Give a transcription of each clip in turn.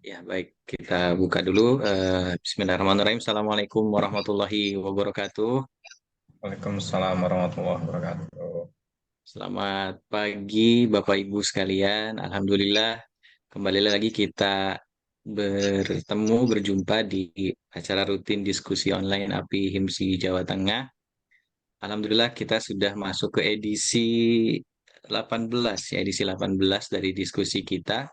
Ya, baik. Kita buka dulu. Bismillahirrahmanirrahim. Assalamualaikum warahmatullahi wabarakatuh. Waalaikumsalam warahmatullahi wabarakatuh. Selamat pagi, Bapak Ibu sekalian. Alhamdulillah, kembali lagi kita berjumpa di acara rutin diskusi online API HIMSI Jawa Tengah. Alhamdulillah, kita sudah masuk ke edisi 18, ya, edisi 18 dari diskusi kita.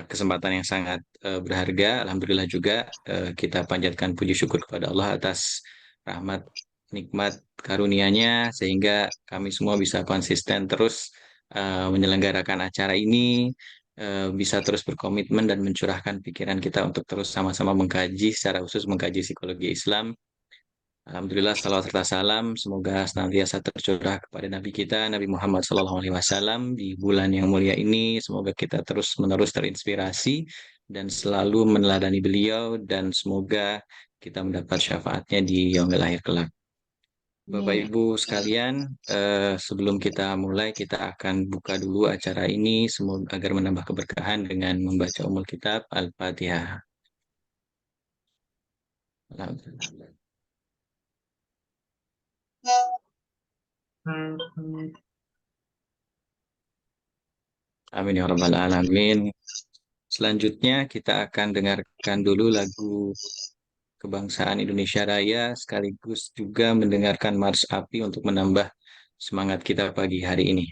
Kesempatan yang sangat berharga. Alhamdulillah juga kita panjatkan puji syukur kepada Allah atas rahmat, nikmat, karunia-Nya sehingga kami semua bisa konsisten terus menyelenggarakan acara ini, bisa terus berkomitmen dan mencurahkan pikiran kita untuk terus sama-sama mengkaji, secara khusus mengkaji psikologi Islam. Alhamdulillah, salawat serta salam semoga senantiasa tercurah kepada Nabi kita, Nabi Muhammad SAW di bulan yang mulia ini. Semoga kita terus-menerus terinspirasi dan selalu meneladani beliau dan semoga kita mendapat syafaatnya di yaumil akhir kelak. Bapak Ibu sekalian, sebelum kita mulai, kita akan buka dulu acara ini semoga agar menambah keberkahan dengan membaca Ummul Kitab Al-Fatihah. Alhamdulillah. Amin ya rabbal alamin. Selanjutnya kita akan dengarkan dulu lagu Kebangsaan Indonesia Raya sekaligus juga mendengarkan Mars Api untuk menambah semangat kita pagi hari ini.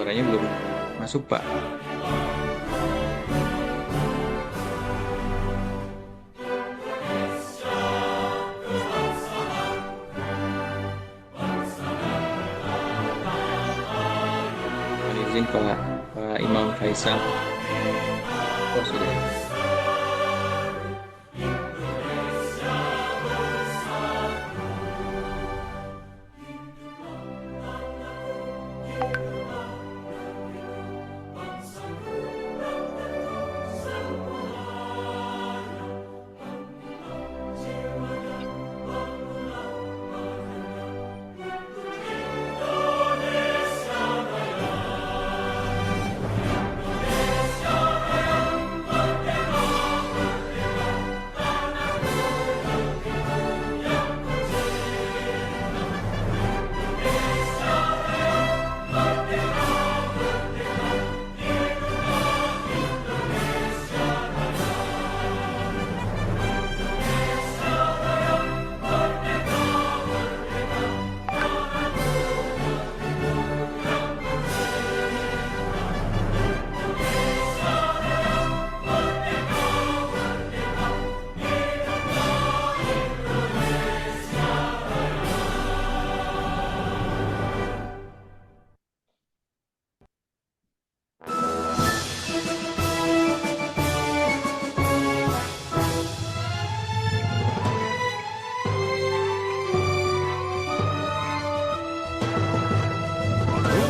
Suaranya belum masuk, Pak. Mohon izin Pak Imam Faisal. Oh, sudah.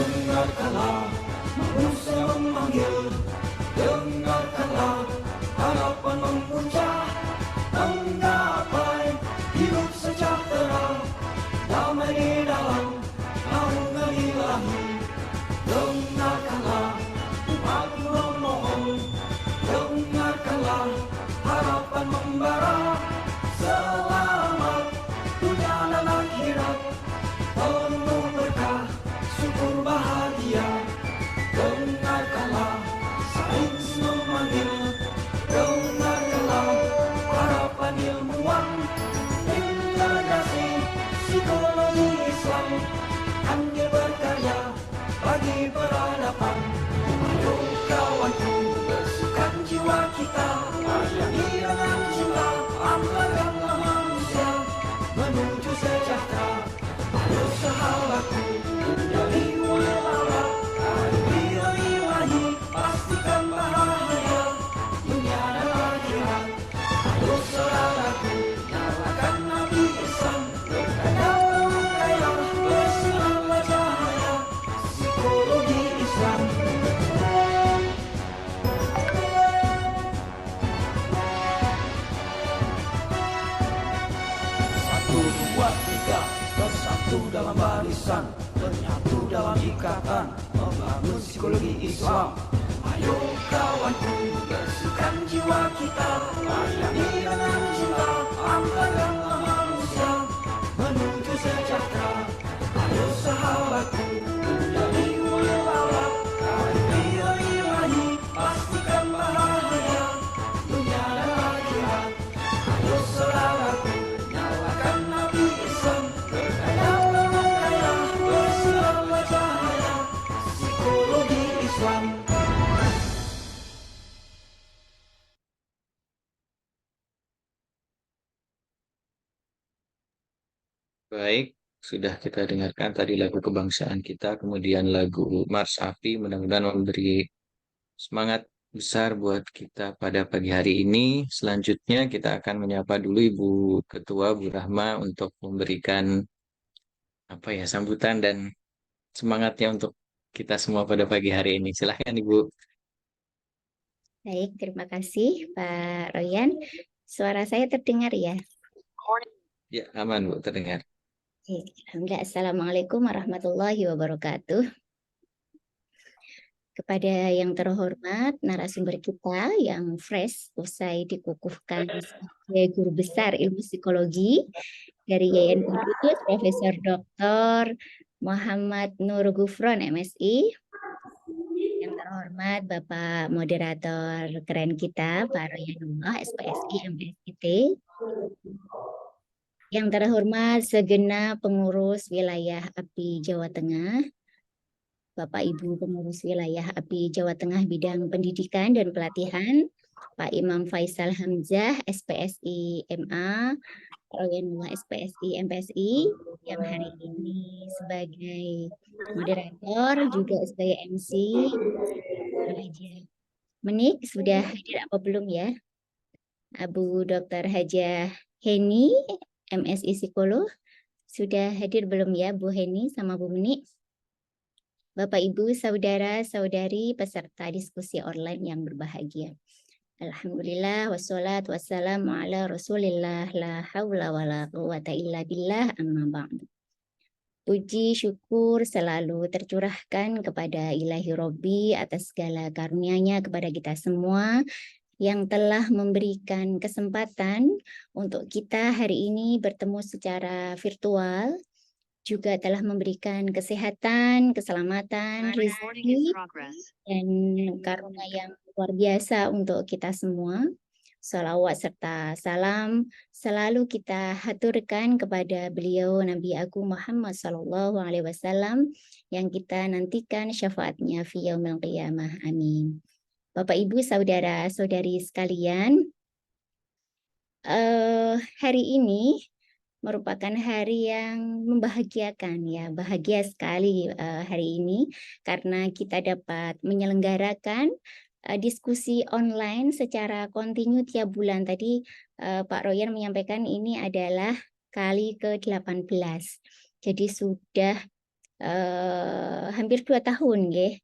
Dengarkanlah manusia memanggil, dengarkanlah harapan memuncah, menggapai hidup sejahtera, damai di dalam naungan ilahi. Dengarkanlah umatmu memohon, dengarkanlah harapan membara, selamat dunia dan akhirat, penuh berkah, syukur bahagia. Dengarkanlah sains memanggil, dengarkanlah harapan ilmuwan, integrasi psikologi Islam, andil berkarya bagi peradaban. Ayo kawanku, bersihkan jiwa kita, layani dengan cinta, ampunkanlah manusia menuju sejahtera. Ayo sahabatku, menjadi wala, bila ilahi, pastikan bahagia dunia dan akhirat. Ayo saudaraku, lisan bersatu dalam ikatan membangun psikologi Islam. Ayo kawanku, bersihkan jiwa kita, layani dengan cinta antar manusia menuju sejahtera. Ayo sahabatku, menjadi mulia karena ilahi, pastikan bahagia dunia dan akhirat. Ayo saudaraku, nyalakan api Islam, berkarya berkarya, bersinar cahaya psikologi Islam. Baik, sudah kita dengarkan tadi lagu kebangsaan kita, kemudian lagu Mars Api, mudah-mudahan memberi semangat besar buat kita pada pagi hari ini. Selanjutnya kita akan menyapa dulu Ibu Ketua Bu Rahma untuk memberikan sambutan dan semangatnya untuk kita semua pada pagi hari ini. Silahkan Ibu. Baik, terima kasih Pak Royan. Suara saya terdengar ya? Ya, aman Bu, terdengar. Baik, alhamdulillah. Assalamualaikum warahmatullahi wabarakatuh. Kepada yang terhormat narasumber kita yang fresh usai dikukuhkan sebagai guru besar ilmu psikologi dari YN Kudus, Profesor Dr. Muhammad Nur Gufron, MSI. Yang terhormat Bapak Moderator keren kita, Pak Royanullah, SPSI, MSIT. Yang terhormat segenap pengurus wilayah API Jawa Tengah, Bapak Ibu pengurus wilayah API Jawa Tengah bidang pendidikan dan pelatihan, Pak Imam Faisal Hamzah, SPSI MA, Royanullah SPSI MPSI, yang hari ini sebagai moderator, juga sebagai MC. Menik sudah hadir apa belum ya? Abu Dr. Hajah Heni, MSI Psikolog, sudah hadir belum ya Bu Heni sama Bu Menik? Bapak Ibu, saudara-saudari peserta diskusi online yang berbahagia. Alhamdulillah wassalatu wassalamu ala Rasulillah la haula wala quwata illa billah amma ba'du. Puji syukur selalu tercurahkan kepada Ilahi Robbi atas segala karunia-Nya kepada kita semua yang telah memberikan kesempatan untuk kita hari ini bertemu secara virtual, juga telah memberikan kesehatan, keselamatan, rezeki, dan karunia yang luar biasa untuk kita semua. Salawat serta salam selalu kita haturkan kepada beliau Nabi Agung Muhammad SAW yang kita nantikan syafaatnya fi yaumil qiyamah. Amin. Bapak Ibu saudara-saudari sekalian, hari ini merupakan hari yang membahagiakan ya, bahagia sekali hari ini karena kita dapat menyelenggarakan diskusi online secara kontinu tiap bulan. Tadi Pak Royan menyampaikan ini adalah kali ke-18. Jadi sudah hampir 2 tahun ya.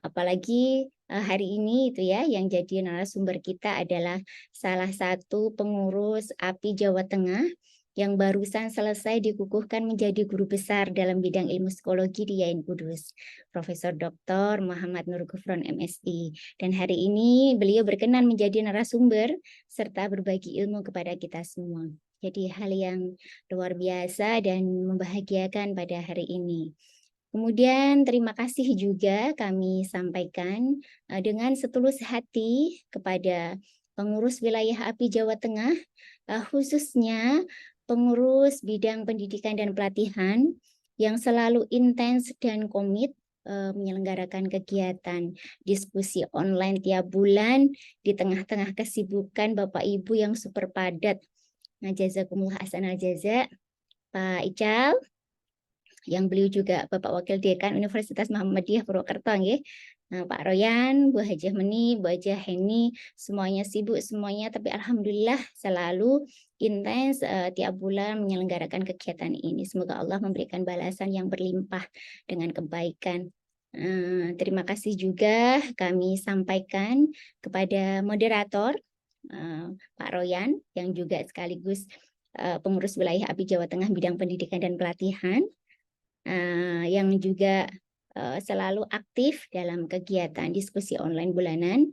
Apalagi hari ini itu ya yang jadi narasumber kita adalah salah satu pengurus API Jawa Tengah yang barusan selesai dikukuhkan menjadi guru besar dalam bidang ilmu psikologi di YN Kudus, Profesor Dr. Muhammad Nur Gufron MSI. Dan hari ini beliau berkenan menjadi narasumber serta berbagi ilmu kepada kita semua. Jadi hal yang luar biasa dan membahagiakan pada hari ini. Kemudian terima kasih juga kami sampaikan dengan setulus hati kepada pengurus wilayah API Jawa Tengah, khususnya pengurus bidang pendidikan dan pelatihan yang selalu intens dan komit menyelenggarakan kegiatan diskusi online tiap bulan di tengah-tengah kesibukan Bapak Ibu yang super padat. Nah, jazakumullah ahsanal jaza, Pak Ical, yang beliau juga Bapak Wakil Dekan Universitas Muhammadiyah Purwokerto, nggih. Nah, Pak Royan, Bu Hajah Meni, Bu Hajah Heni, semuanya sibuk semuanya, tapi alhamdulillah selalu intens tiap bulan menyelenggarakan kegiatan ini. Semoga Allah memberikan balasan yang berlimpah dengan kebaikan. Terima kasih juga kami sampaikan kepada moderator Pak Royan yang juga sekaligus pengurus wilayah API Jawa Tengah bidang pendidikan dan pelatihan. yang juga selalu aktif dalam kegiatan diskusi online bulanan.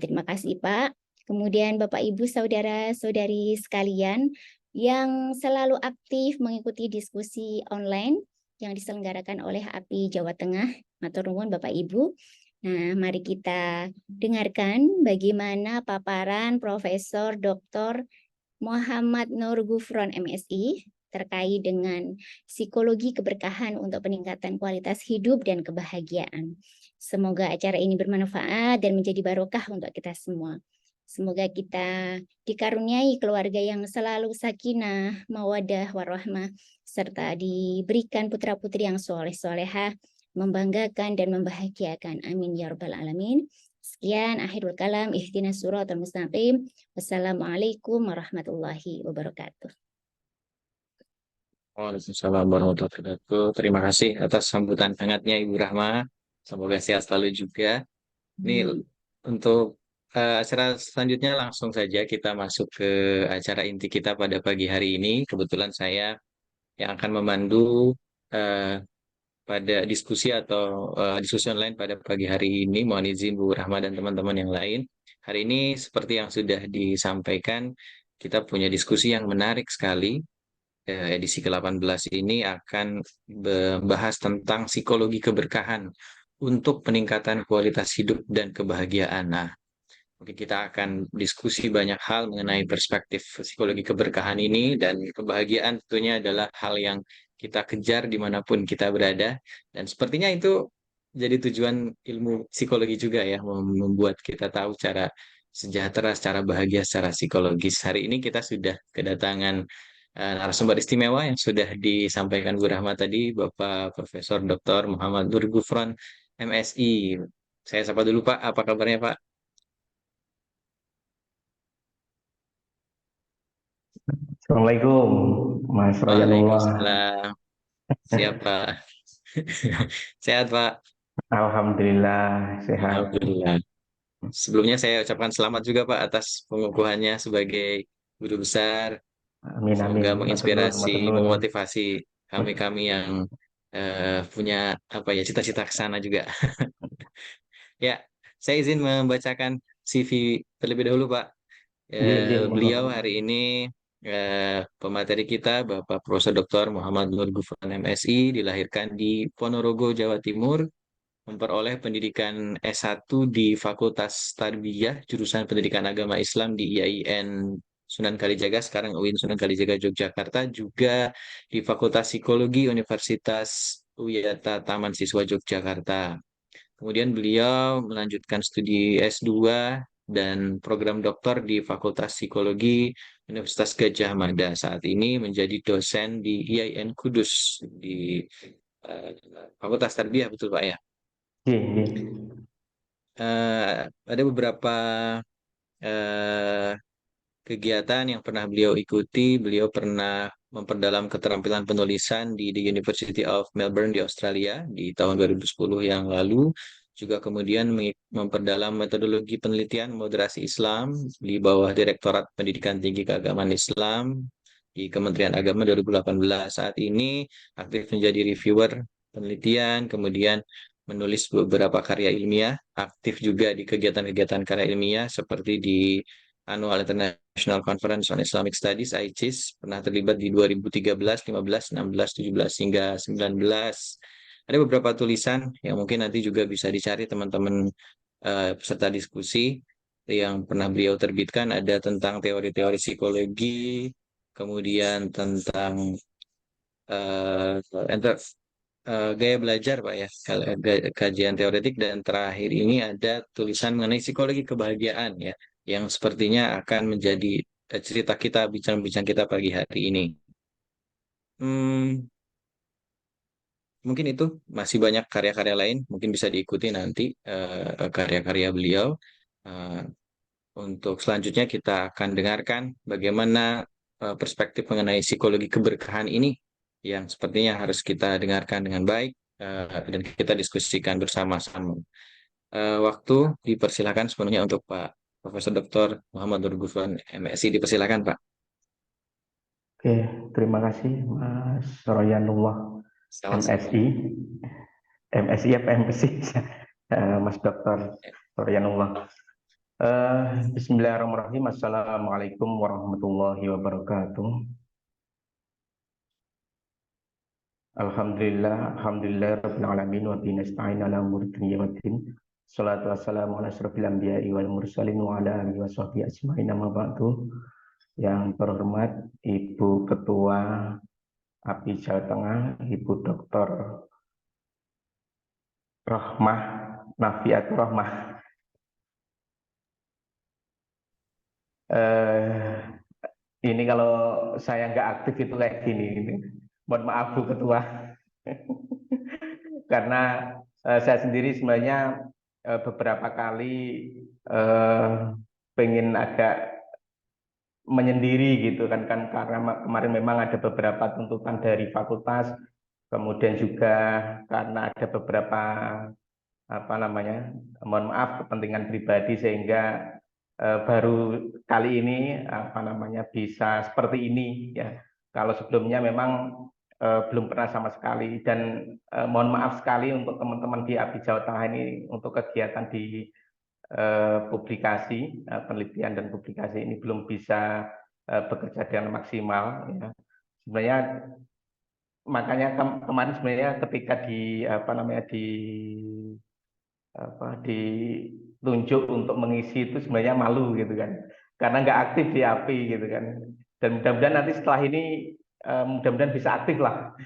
Terima kasih Pak. Kemudian Bapak Ibu saudara-saudari sekalian yang selalu aktif mengikuti diskusi online yang diselenggarakan oleh API Jawa Tengah. Matur nuwun Bapak Ibu. Nah, mari kita dengarkan bagaimana paparan Profesor Dr. Muhammad Nur Gufron MSI terkait dengan psikologi keberkahan untuk peningkatan kualitas hidup dan kebahagiaan. Semoga acara ini bermanfaat dan menjadi barokah untuk kita semua. Semoga kita dikaruniai keluarga yang selalu sakinah, mawadah, warahmah, serta diberikan putra-putri yang soleh-solehah, membanggakan dan membahagiakan. Amin ya rabbal alamin. Sekian akhirul kalam, ihdinas siratal mustaqim. Wassalamualaikum warahmatullahi wabarakatuh. Waalaikumsalam warahmatullahi wabarakatuh. Terima kasih atas sambutan hangatnya Ibu Rahma. Semoga sehat selalu juga. Ini untuk acara selanjutnya langsung saja kita masuk ke acara inti kita pada pagi hari ini. Kebetulan saya yang akan memandu pada diskusi atau diskusi online pada pagi hari ini. Mohon izin Bu Rahma dan teman-teman yang lain. Hari ini seperti yang sudah disampaikan, kita punya diskusi yang menarik sekali. Edisi ke-18 ini akan membahas tentang psikologi keberkahan untuk peningkatan kualitas hidup dan kebahagiaan. Nah, mungkin kita akan diskusi banyak hal mengenai perspektif psikologi keberkahan ini, dan kebahagiaan tentunya adalah hal yang kita kejar dimanapun kita berada. Dan sepertinya itu jadi tujuan ilmu psikologi juga ya, membuat kita tahu cara sejahtera, secara bahagia, secara psikologis. Hari ini kita sudah kedatangan narasumber istimewa yang sudah disampaikan Bu Rahma tadi, Bapak Profesor Dr. Muhammad Nur Gufron, MSI. Saya sapa dulu Pak, apa kabarnya Pak? Assalamualaikum, Mas Royanullah. Waalaikumsalam. Siap Pak. Sehat Pak? Alhamdulillah sehat. Alhamdulillah. Sebelumnya saya ucapkan selamat juga Pak atas pengukuhannya sebagai guru besar. Amin amin. Semoga menginspirasi, Matur nuwun. memotivasi kami-kami yang punya apa ya cita-cita ke sana juga. Ya, saya izin membacakan CV terlebih dahulu Pak. Beliau hari ini pemateri kita Bapak Profesor Dr. Muhammad Nur Gufron MSI, dilahirkan di Ponorogo, Jawa Timur, memperoleh pendidikan S1 di Fakultas Tarbiyah, jurusan Pendidikan Agama Islam di IAIN Sunan Kalijaga, sekarang UIN Sunan Kalijaga Yogyakarta, juga di Fakultas Psikologi Universitas Uyata Taman Siswa Yogyakarta. Kemudian beliau melanjutkan studi S2 dan program doktor di Fakultas Psikologi Universitas Gadjah Mada. Saat ini menjadi dosen di IAIN Kudus di Fakultas Tarbiyah, betul Pak ya? Ada beberapa kegiatan yang pernah beliau ikuti. Beliau pernah memperdalam keterampilan penulisan di The University of Melbourne di Australia di tahun 2010 yang lalu. Juga kemudian memperdalam metodologi penelitian moderasi Islam di bawah Direktorat Pendidikan Tinggi Keagamaan Islam di Kementerian Agama 2018. Saat ini aktif menjadi reviewer penelitian, kemudian menulis beberapa karya ilmiah, aktif juga di kegiatan-kegiatan karya ilmiah seperti di Annual International Conference on Islamic Studies (ICIS), pernah terlibat di 2013, 15, 16, 17 hingga 19. Ada beberapa tulisan yang mungkin nanti juga bisa dicari teman-teman peserta diskusi yang pernah beliau terbitkan. Ada tentang teori-teori psikologi, kemudian tentang gaya belajar Pak ya, kajian teoretik, dan terakhir ini ada tulisan mengenai psikologi kebahagiaan ya, yang sepertinya akan menjadi cerita kita, bincang-bincang kita pagi hari ini. Mungkin itu, masih banyak karya-karya lain, mungkin bisa diikuti nanti karya-karya beliau. Untuk selanjutnya kita akan dengarkan bagaimana perspektif mengenai psikologi keberkahan ini, yang sepertinya harus kita dengarkan dengan baik dan kita diskusikan bersama-sama. Waktu dipersilakan sepenuhnya untuk Pak Profesor Dr. Muhammad Nur Gufron MSI, dipersilakan Pak. Oke, terima kasih Mas Royanullah. Sama-sama. MSI, MSI apa MSI? Mas Dr. Suryanullah. Bismillahirrahmanirrahim. Assalamualaikum warahmatullahi wabarakatuh. Alhamdulillah rabbil alamin wa bihi nasta'in ala umuri dunya waddin. Shalatu wassalamu ala asyrofil anbiya'i wal mursalin wa ala alihi washabbihi ajmain, amma ba'du. Yang terhormat Ibu Ketua API Jawa Tengah, Ibu Dr. Rahmah Nafiatur Rahmah. Ini kalau saya nggak aktif itu kayak gini. Mohon maaf Bu Ketua. Karena saya sendiri sebenarnya beberapa kali pengen agak menyendiri gitu kan karena kemarin memang ada beberapa tuntutan dari fakultas, kemudian juga karena ada beberapa mohon maaf kepentingan pribadi sehingga baru kali ini bisa seperti ini ya. Kalau sebelumnya memang belum pernah sama sekali, dan mohon maaf sekali untuk teman-teman di API Jawa Tengah ini untuk kegiatan di publikasi, penelitian dan publikasi ini belum bisa bekerja dengan maksimal ya. Sebenarnya makanya kemarin sebenarnya ketika ditunjuk untuk mengisi itu sebenarnya malu gitu kan, karena nggak aktif di API gitu kan, dan mudah-mudahan nanti setelah ini mudah-mudahan bisa aktif lah.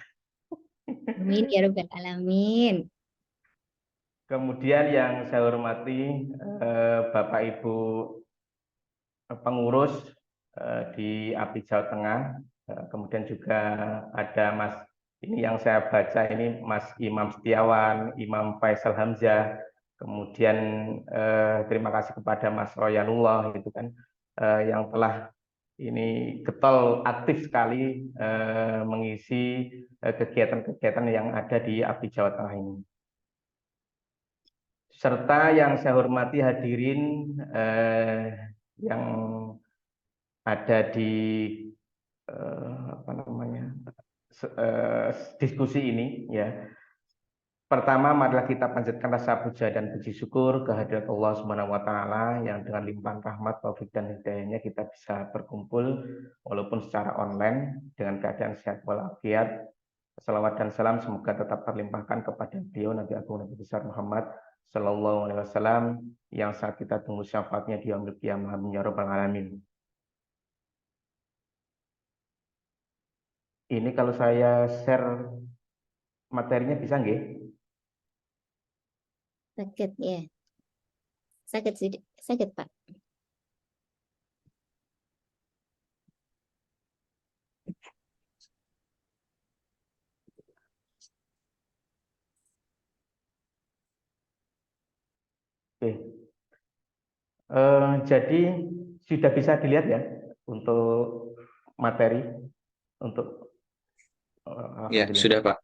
Amin ya rabbal alamin. Kemudian yang saya hormati Bapak Ibu pengurus di API Jawa Tengah, kemudian juga ada Mas, ini yang saya baca ini Mas Imam Setiawan, Imam Faisal Hamzah, kemudian terima kasih kepada Mas Royanullah itu kan yang telah ini getol aktif sekali mengisi kegiatan-kegiatan yang ada di API Jawa Tengah ini. Serta yang saya hormati hadirin yang ada di diskusi ini ya. Pertama, marilah kita panjatkan rasa puja dan puji syukur kehadirat Allah Subhanahu wa taala yang dengan limpahan rahmat, taufik dan hidayahnya kita bisa berkumpul walaupun secara online dengan keadaan sehat walafiat. Salawat dan salam semoga tetap terlimpahkan kepada beliau Nabi Agung Nabi besar Muhammad Sallallahu Alaihi Wasallam yang saat kita tunggu syafaatnya di yaumil qiyamah, amin ya rabbal alamin. Ini kalau saya share materinya bisa nggih? Sakit ya. Sakit Pak. Oke. Jadi sudah bisa dilihat ya untuk materi untuk Ya, sudah Pak.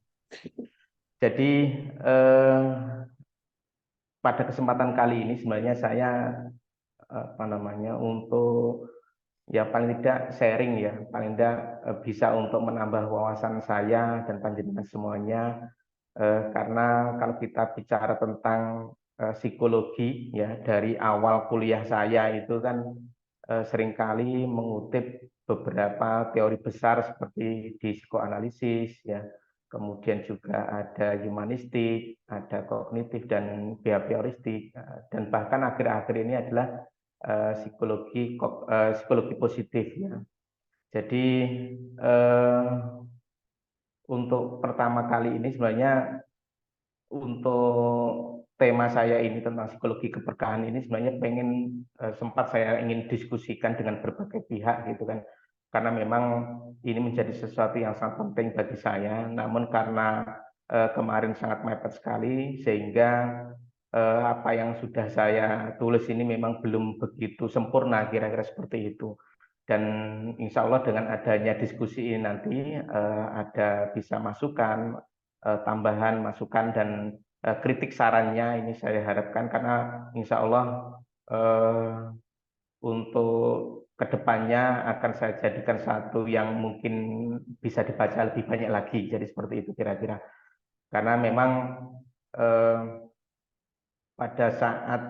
Jadi pada kesempatan kali ini sebenarnya saya untuk ya paling tidak sharing ya, paling tidak bisa untuk menambah wawasan saya dan panjenengan semuanya, karena kalau kita bicara tentang psikologi ya, dari awal kuliah saya itu kan seringkali mengutip beberapa teori besar seperti di psikoanalisis ya, kemudian juga ada humanistik, ada kognitif dan behavioristik, dan bahkan akhir-akhir ini adalah psikologi positif ya. Jadi untuk pertama kali ini sebenarnya untuk tema saya ini tentang psikologi keberkahan ini sebenarnya sempat saya ingin diskusikan dengan berbagai pihak gitu kan, karena memang ini menjadi sesuatu yang sangat penting bagi saya, namun karena kemarin sangat mepet sekali sehingga apa yang sudah saya tulis ini memang belum begitu sempurna, kira-kira seperti itu. Dan insya Allah dengan adanya diskusi ini nanti ada bisa masukan, tambahan masukan dan kritik sarannya ini saya harapkan, karena insya Allah untuk kedepannya akan saya jadikan satu yang mungkin bisa dibaca lebih banyak lagi. Jadi seperti itu kira-kira. Karena memang pada saat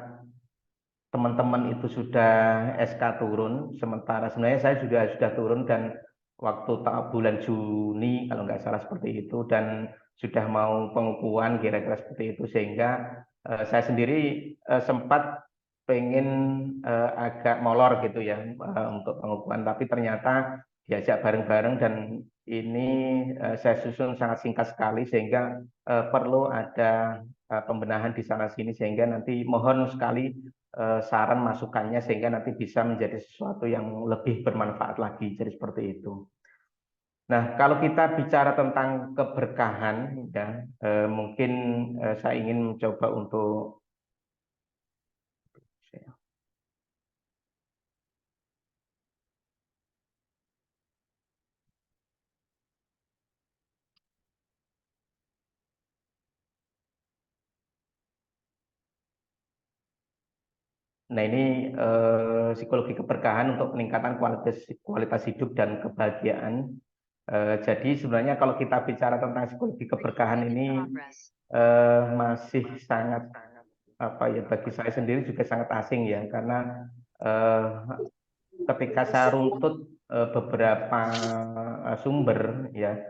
teman-teman itu sudah SK turun, sementara sebenarnya saya sudah turun dan waktu bulan Juni kalau nggak salah seperti itu, dan sudah mau pengukuhan kira-kira seperti itu, sehingga saya sendiri sempat pengen agak molor gitu ya untuk pengukuhan, tapi ternyata diajak bareng-bareng dan ini saya susun sangat singkat sekali sehingga perlu ada pembenahan di sana sini, sehingga nanti mohon sekali saran masukannya sehingga nanti bisa menjadi sesuatu yang lebih bermanfaat lagi. Jadi seperti itu. Nah, kalau kita bicara tentang keberkahan, ya mungkin saya ingin mencoba untuk Nah, ini psikologi keberkahan untuk peningkatan kualitas hidup dan kebahagiaan. Jadi sebenarnya kalau kita bicara tentang psikologi keberkahan ini masih sangat bagi saya sendiri juga sangat asing ya, karena ketika saya runtut beberapa sumber ya,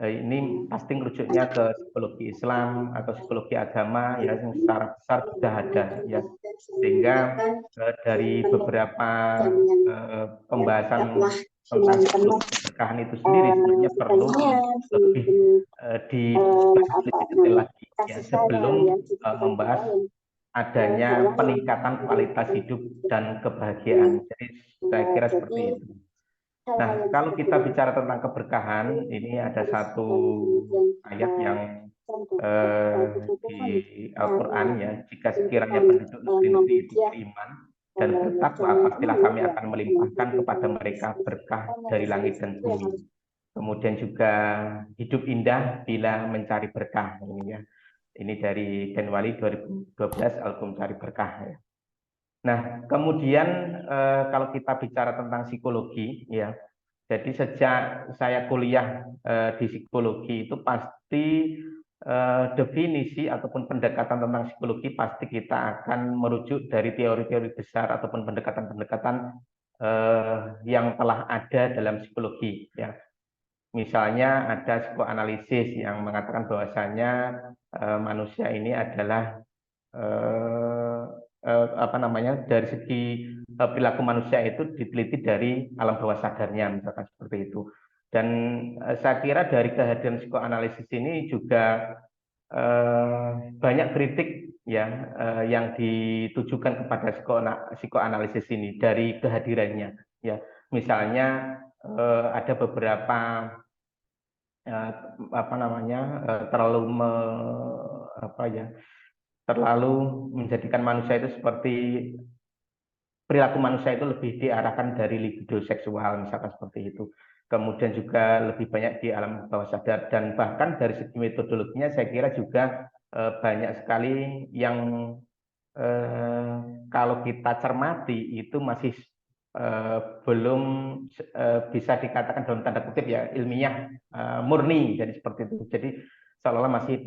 ini pasti merujuknya ke psikologi Islam atau psikologi agama ya, yang secara besar sudah ada ya, sehingga dari beberapa pembahasan tentang psikologi keberkahan itu sendiri sebenarnya perlu lebih dibahas lebih detail lagi ya, sebelum membahas adanya peningkatan kualitas hidup dan kebahagiaan. Jadi saya kira seperti itu. Nah, kalau kita bicara tentang keberkahan, ini ada satu ayat yang di Al-Quran ya, jika sekiranya penduduk negeri-negeri itu beriman dan bertakwa, pastilah kami akan melimpahkan kepada mereka berkah dari langit dan bumi. Kemudian juga hidup indah bila mencari berkah, ini ya. Ini dari Denwali 2012 album Cari Berkah ya. Nah, kemudian kalau kita bicara tentang psikologi ya, jadi sejak saya kuliah di psikologi itu pasti definisi ataupun pendekatan tentang psikologi pasti kita akan merujuk dari teori-teori besar ataupun pendekatan-pendekatan yang telah ada dalam psikologi ya. Misalnya ada psikoanalisis yang mengatakan bahwasanya manusia ini adalah dari segi perilaku manusia itu diteliti dari alam bawah sadarnya, misalkan seperti itu. Dan saya kira dari kehadiran psikoanalisis ini juga banyak kritik ya yang ditujukan kepada psikoanalisis ini dari kehadirannya ya. Misalnya ada beberapa terlalu menjadikan manusia itu seperti perilaku manusia itu lebih diarahkan dari libido seksual, misalkan seperti itu. Kemudian juga lebih banyak di alam bawah sadar, dan bahkan dari segi metodologinya saya kira juga banyak sekali yang kalau kita cermati itu masih belum bisa dikatakan dalam tanda kutip ya ilmiah murni, jadi seperti itu. Jadi seolah-olah masih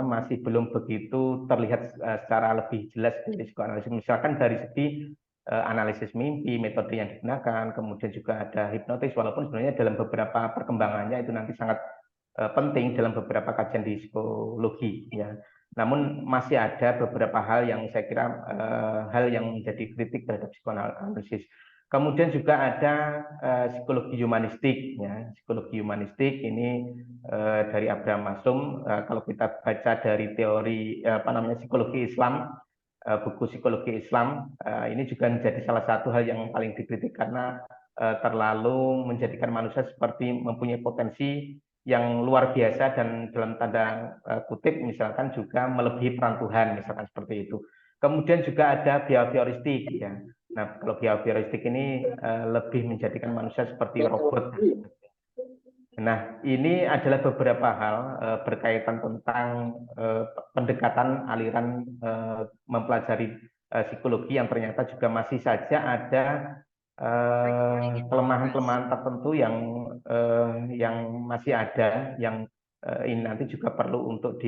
masih belum begitu terlihat secara lebih jelas dari psikoanalisis. Misalkan dari segi analisis mimpi, metode yang digunakan, kemudian juga ada hipnotis, walaupun sebenarnya dalam beberapa perkembangannya itu nanti sangat penting dalam beberapa kajian di psikologi ya. Namun masih ada beberapa hal yang saya kira hal yang menjadi kritik terhadap psikoanalisis. Kemudian juga ada psikologi humanistik ya. Psikologi humanistik ini dari Abraham Maslow. Kalau kita baca dari teori psikologi Islam, buku psikologi Islam, ini juga menjadi salah satu hal yang paling dikritik karena terlalu menjadikan manusia seperti mempunyai potensi yang luar biasa dan dalam tanda kutip misalkan juga melebihi peran Tuhan, misalkan seperti itu. Kemudian juga ada behavioristik ya. Nah, kalau behavioristik ini lebih menjadikan manusia seperti robot. Nah, ini adalah beberapa hal berkaitan tentang pendekatan aliran mempelajari psikologi yang ternyata juga masih saja ada kelemahan-kelemahan tertentu yang masih ada, yang ini nanti juga perlu untuk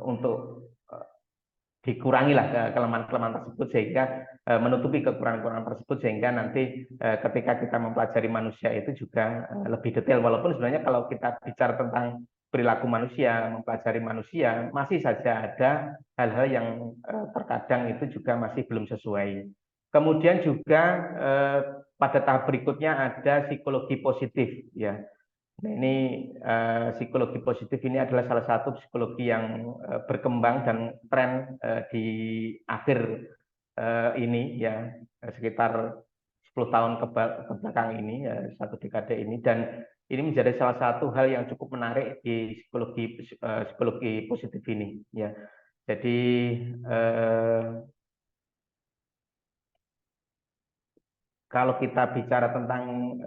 untuk dikurangi lah kelemahan-kelemahan tersebut, sehingga menutupi kekurangan-kekurangan tersebut, sehingga nanti ketika kita mempelajari manusia itu juga lebih detail. Walaupun sebenarnya kalau kita bicara tentang perilaku manusia, mempelajari manusia, masih saja ada hal-hal yang terkadang itu juga masih belum sesuai. Kemudian juga pada tahap berikutnya ada psikologi positif, ya. Nah, ini psikologi positif ini adalah salah satu psikologi yang berkembang dan tren di akhir ini, ya, sekitar 10 tahun ke belakang ini, ya, satu dekade ini, dan ini menjadi salah satu hal yang cukup menarik di psikologi positif ini, ya. Jadi kalau kita bicara tentang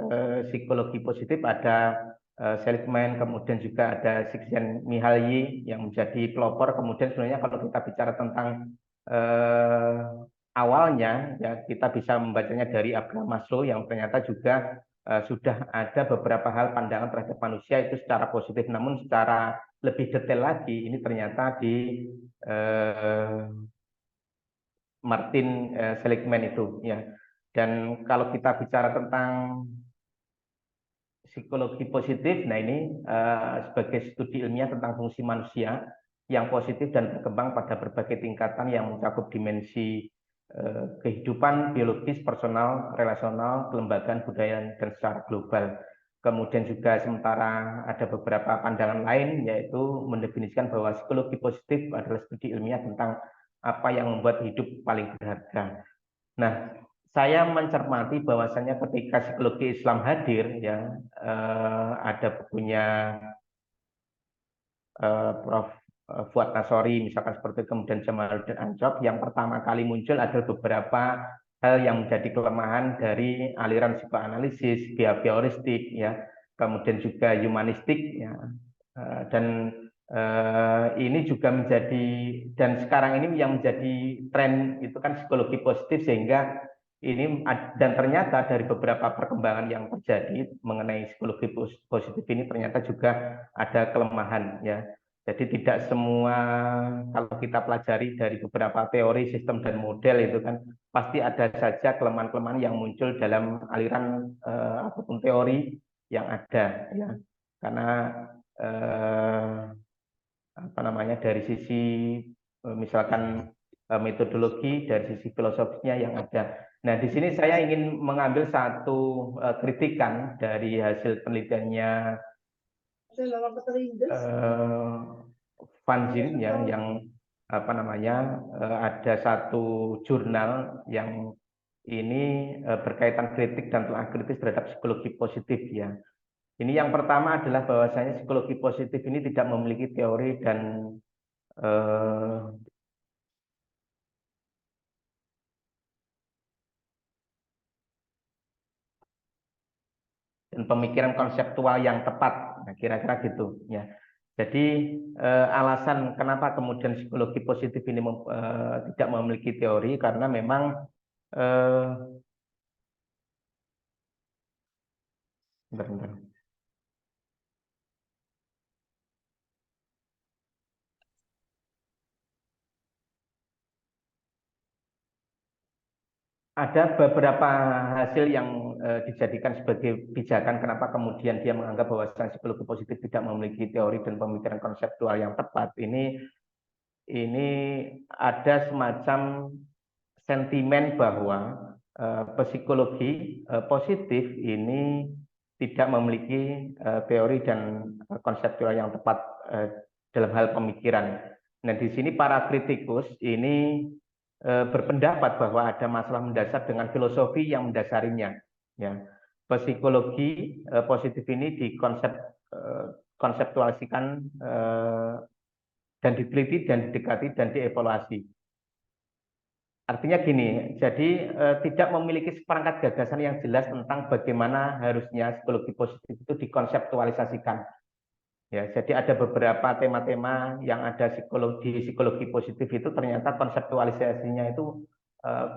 psikologi positif, ada Seligman, kemudian juga ada Csikszentmihalyi yang menjadi pelopor. Kemudian sebenarnya kalau kita bicara tentang awalnya, ya, kita bisa membacanya dari Abraham Maslow yang ternyata juga sudah ada beberapa hal pandangan terhadap manusia itu secara positif, namun secara lebih detail lagi ini ternyata di Martin Seligman itu, ya. Dan kalau kita bicara tentang psikologi positif, nah ini sebagai studi ilmiah tentang fungsi manusia yang positif dan berkembang pada berbagai tingkatan yang mencakup dimensi kehidupan biologis, personal, relasional, kelembagaan, budaya, dan secara global. Kemudian juga sementara ada beberapa pandangan lain, yaitu mendefinisikan bahwa psikologi positif adalah studi ilmiah tentang apa yang membuat hidup paling berharga. Nah, saya mencermati bahwasannya ketika psikologi Islam hadir, ya, ada bukunya Prof. Fuad Nasori, misalkan seperti, kemudian Jamaluddin Ansop, yang pertama kali muncul adalah beberapa hal yang menjadi kelemahan dari aliran psikoanalisis, behavioristik, ya, kemudian juga humanistik, ya, dan ini juga menjadi, dan sekarang ini yang menjadi tren itu kan psikologi positif, sehingga ini, dan ternyata dari beberapa perkembangan yang terjadi mengenai psikologi positif ini ternyata juga ada kelemahan, ya. Jadi tidak semua, kalau kita pelajari dari beberapa teori, sistem, dan model itu kan pasti ada saja kelemahan-kelemahan yang muncul dalam aliran ataupun teori yang ada, ya. Karena apa namanya, dari sisi misalkan metodologi, dari sisi filosofisnya yang ada. Nah, di sini saya ingin mengambil satu kritikan dari hasil penelitiannya Van Zin, ya, yang apa namanya, ada satu jurnal yang ini berkaitan kritik dan telah kritis terhadap psikologi positif, ya. Ini yang pertama adalah bahwasanya psikologi positif ini tidak memiliki teori dan pemikiran konseptual yang tepat, nah, kira-kira gitu, ya. Jadi alasan kenapa kemudian psikologi positif ini tidak memiliki teori, karena memang bentar. Ada beberapa hasil yang dijadikan sebagai pijakan kenapa kemudian dia menganggap bahwa psikologi positif tidak memiliki teori dan pemikiran konseptual yang tepat. Ini ada semacam sentimen bahwa psikologi positif ini tidak memiliki teori dan konseptual yang tepat dalam hal pemikiran. Nah, di sini para kritikus ini berpendapat bahwa ada masalah mendasar dengan filosofi yang mendasarinya, ya. Psikologi positif ini dikonseptualisikan dan diteliti dan didekati dan dievaluasi. Artinya gini, jadi tidak memiliki seperangkat gagasan yang jelas tentang bagaimana harusnya psikologi positif itu dikonseptualisasikan. Ya, jadi ada beberapa tema-tema yang ada psikologi positif itu ternyata konseptualisasinya itu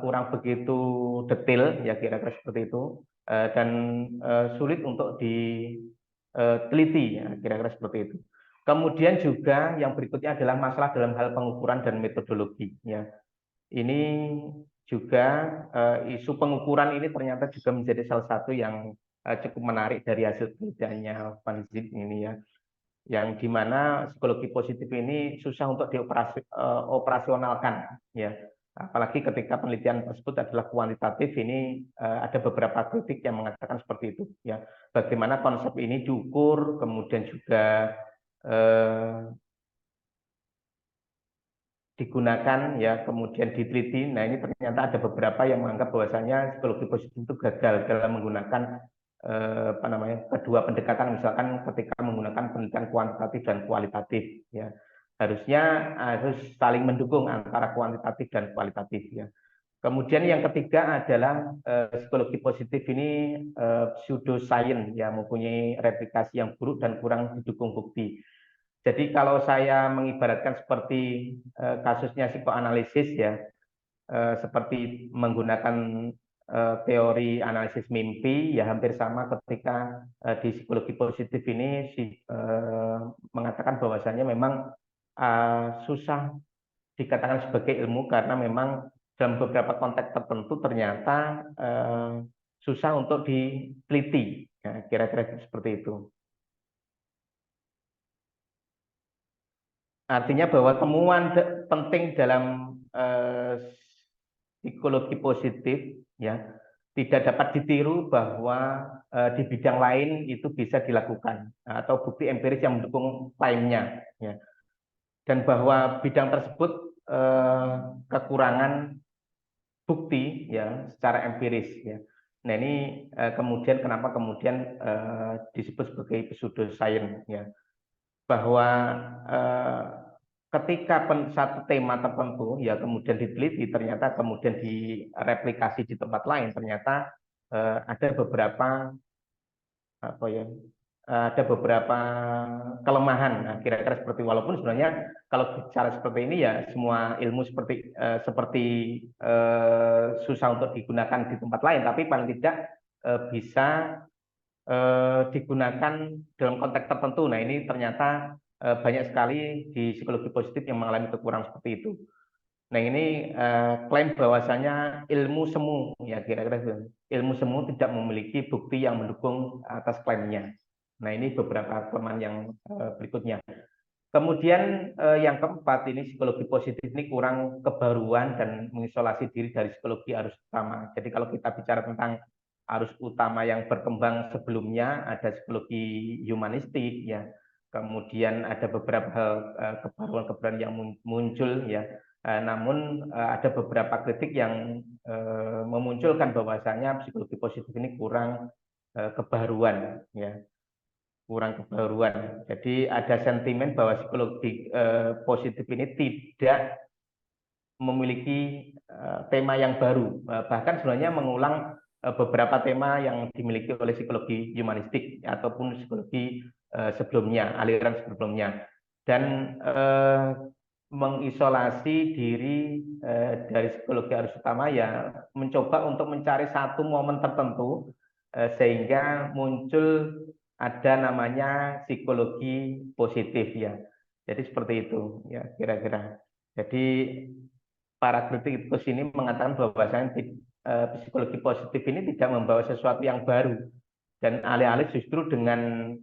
kurang begitu detail, ya kira-kira seperti itu, dan sulit untuk diteliti, ya kira-kira seperti itu. Kemudian juga yang berikutnya adalah masalah dalam hal pengukuran dan metodologi. Ya, ini juga isu pengukuran ini ternyata juga menjadi salah satu yang cukup menarik dari hasil penelitiannya Van Zip ini ya, yang dimana psikologi positif ini susah untuk dioperasionalkan ya, apalagi ketika penelitian tersebut adalah kuantitatif. Ini ada beberapa kritik yang mengatakan seperti itu ya, bagaimana konsep ini diukur kemudian juga digunakan ya, kemudian diteliti. Nah, ini ternyata ada beberapa yang menganggap bahwasanya psikologi positif itu gagal dalam menggunakan kedua pendekatan, misalkan ketika menggunakan penelitian kuantitatif dan kualitatif ya, harus saling mendukung antara kuantitatif dan kualitatif ya. Kemudian yang ketiga adalah psikologi positif ini pseudoscience ya, mempunyai replikasi yang buruk dan kurang didukung bukti. Jadi kalau saya mengibaratkan seperti kasusnya psikoanalisis ya, seperti menggunakan teori analisis mimpi ya, hampir sama ketika di psikologi positif ini mengatakan bahwasanya memang susah dikatakan sebagai ilmu karena memang dalam beberapa konteks tertentu ternyata susah untuk diteliti ya, kira-kira seperti itu. Artinya bahwa temuan penting dalam psikologi positif ya tidak dapat ditiru bahwa di bidang lain itu bisa dilakukan atau bukti empiris yang mendukung klaimnya ya, dan bahwa bidang tersebut kekurangan bukti ya secara empiris ya. Nah, ini kemudian kenapa kemudian disebut sebagai pseudoscience ya, bahwa ketika satu tema tertentu ya kemudian diteliti, ternyata kemudian direplikasi di tempat lain, ternyata ada beberapa kelemahan. Nah, kira-kira seperti, walaupun sebenarnya kalau bicara seperti ini ya semua ilmu seperti susah untuk digunakan di tempat lain, tapi paling tidak bisa digunakan dalam konteks tertentu. Nah, ini ternyata banyak sekali di psikologi positif yang mengalami kekurangan seperti itu. Nah, ini klaim bahwasanya ilmu semu ya, kira-kira ilmu semu tidak memiliki bukti yang mendukung atas klaimnya. Nah, ini beberapa kelemahan yang berikutnya. Kemudian yang keempat, ini psikologi positif ini kurang kebaruan dan mengisolasi diri dari psikologi arus utama. Jadi kalau kita bicara tentang arus utama yang berkembang sebelumnya, ada psikologi humanistik ya, kemudian ada beberapa kebaruan-kebaruan yang muncul ya, namun ada beberapa kritik yang memunculkan bahwasanya psikologi positif ini kurang kebaruan ya, kurang kebaruan. Jadi ada sentimen bahwa psikologi positif ini tidak memiliki tema yang baru, bahkan sebenarnya mengulang beberapa tema yang dimiliki oleh psikologi humanistik ataupun psikologi sebelumnya, aliran sebelumnya, dan mengisolasi diri dari psikologi arus utama ya, mencoba untuk mencari satu momen tertentu sehingga muncul ada namanya psikologi positif ya. Jadi seperti itu ya kira-kira. Jadi para kritikus ini mengatakan bahwasanya psikologi positif ini tidak membawa sesuatu yang baru, dan alih-alih justru dengan